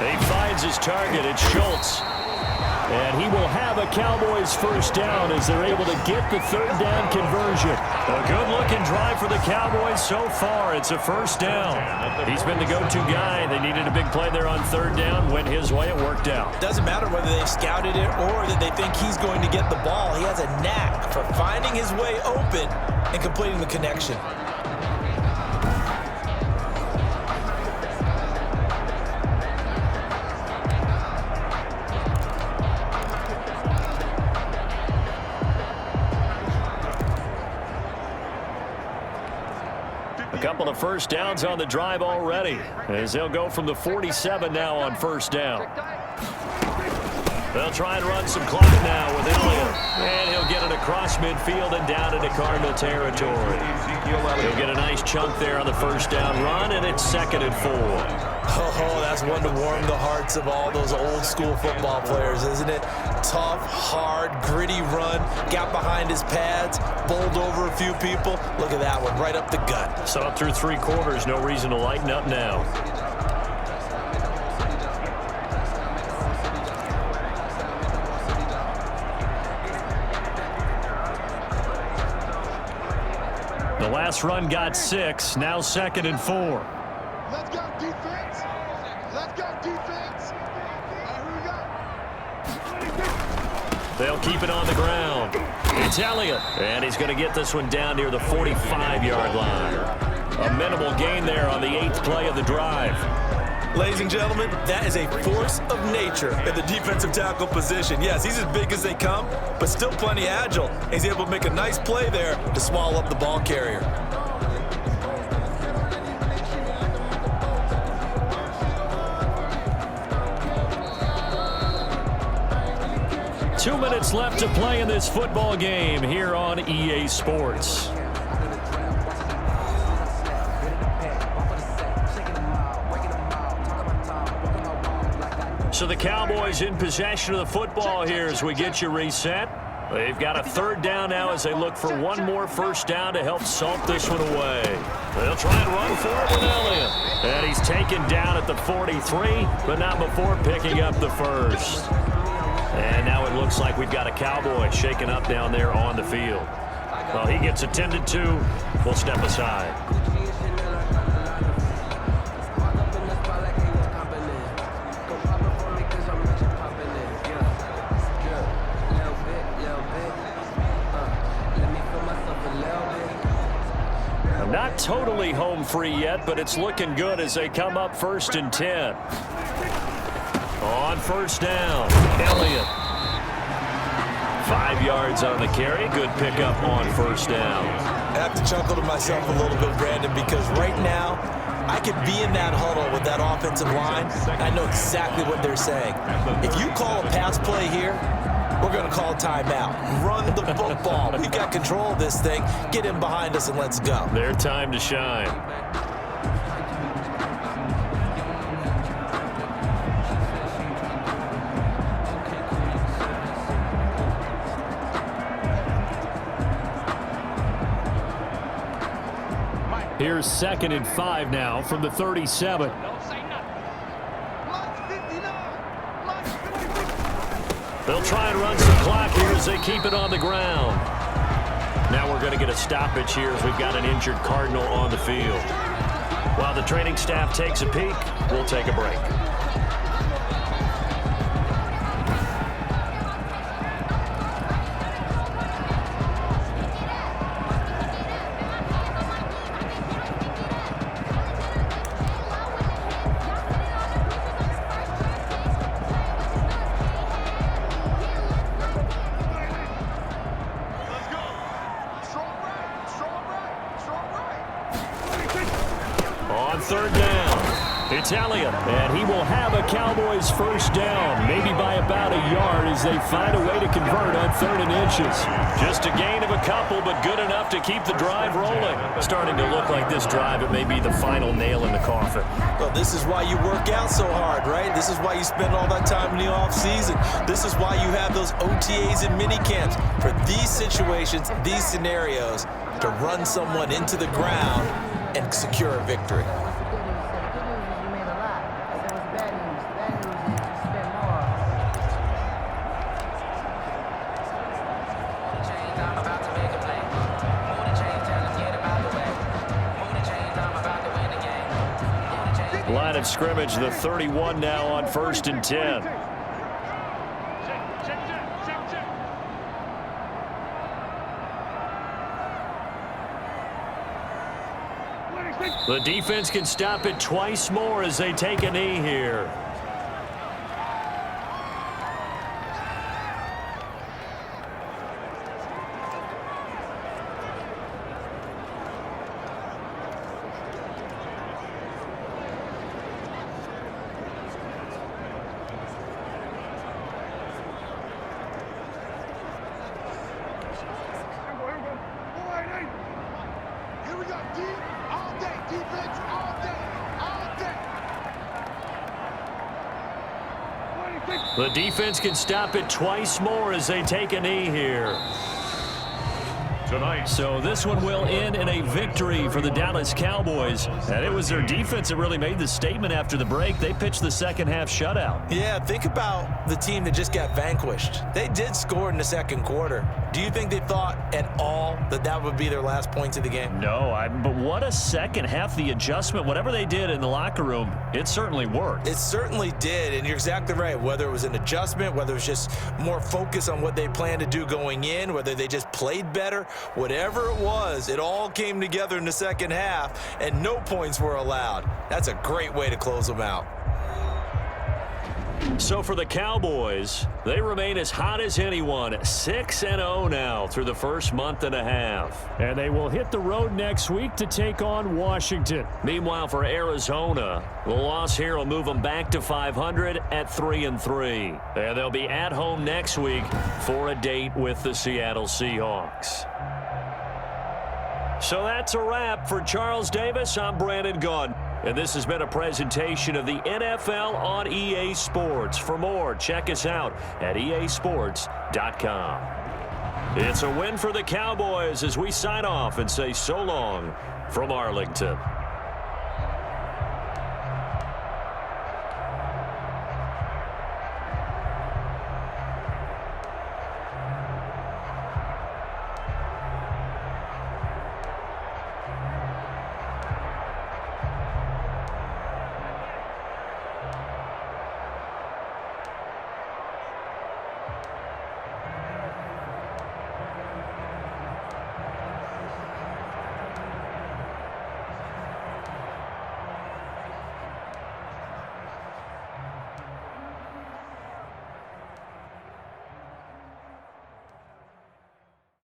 He finds his target. It's Schultz. And he will have a Cowboys 1st down as they're able to get the 3rd down conversion. A good-looking drive for the Cowboys so far. It's a 1st down. He's been the go-to guy. They needed a big play there on 3rd down. Went his way. It worked out. Doesn't matter whether they've scouted it or that they think he's going to get the ball. He has a knack for finding his way open and completing the connection. A couple of 1st downs on the drive already, as they'll go from the 47 now on 1st down. They'll try and run some clock now with Elliott, and he'll get it across midfield and down into Cardinal territory. He'll get a nice chunk there on the 1st down run, and it's 2nd and 4. Oh, that's one to warm the hearts of all those old school football players, isn't it? Tough, hard, gritty run, got behind his pads, bowled over a few people. Look at that one, right up the gut. So up through 3 quarters, no reason to lighten up now. The last run got 6, now 2nd and 4. Let's go, defense. Let's go, defense. Here we go. They'll keep it on the ground. It's Elliott, and he's going to get this one down near the 45-yard line. A minimal gain there on the 8th play of the drive. Ladies and gentlemen, that is a force of nature in the defensive tackle position. Yes, he's as big as they come, but still plenty agile. He's able to make a nice play there to swallow up the ball carrier. 2 minutes left to play in this football game here on EA Sports. So the Cowboys in possession of the football here as we get you reset. They've got a 3rd down now as they look for one more first down to help salt this one away. They'll try and run for it with Elliott. And he's taken down at the 43, but not before picking up the first. And now it looks like we've got a Cowboy shaken up down there on the field. Well, he gets attended to. We'll step aside. Not totally home free yet, but it's looking good as they come up 1st and 10. On first down, Elliott. 5 yards on the carry. Good pickup on first down. I have to chuckle to myself a little bit, Brandon, because right now I could be in that huddle with that offensive line. I know exactly what they're saying. If you call a pass play here, we're going to call timeout. Run the football. We've got control of this thing. Get in behind us and let's go. Their time to shine. Here's 2nd and 5 now from the 37. They'll try and run some clock here as they keep it on the ground. Now we're going to get a stoppage here as we've got an injured Cardinal on the field. While the training staff takes a peek, we'll take a break. Elliott, and he will have a Cowboys first down, maybe by about a yard as they find a way to convert on 3rd and inches. Just a gain of a couple, but good enough to keep the drive rolling. Starting to look like this drive, it may be the final nail in the coffin. Well, this is why you work out so hard, right? This is why you spend all that time in the offseason. This is why you have those OTAs and mini camps. For these situations, these scenarios, to run someone into the ground and secure a victory. Line of scrimmage, the 31 now on 1st and 10. The defense can stop it twice more as they take a knee here. The defense can stop it twice more as they take a knee here. Tonight. So this one will end in a victory for the Dallas Cowboys. And it was their defense that really made the statement after the break. They pitched the second half shutout. Yeah, think about the team that just got vanquished. They did score in the second quarter. Do you think they thought at all that that would be their last points of the game? No, but what a second half. The adjustment, whatever they did in the locker room, it certainly worked. It certainly did, and you're exactly right. Whether it was an adjustment, whether it was just more focus on what they planned to do going in, whether they just played better, whatever it was, it all came together in the second half, and no points were allowed. That's a great way to close them out. So for the Cowboys, they remain as hot as anyone, 6-0 now through the first month and a half. And they will hit the road next week to take on Washington. Meanwhile, for Arizona, the loss here will move them back to 500 at 3-3. And they'll be at home next week for a date with the Seattle Seahawks. So that's a wrap. For Charles Davis, I'm Brandon Gunn. And this has been a presentation of the NFL on EA Sports. For more, check us out at easports.com. It's a win for the Cowboys as we sign off and say so long from Arlington.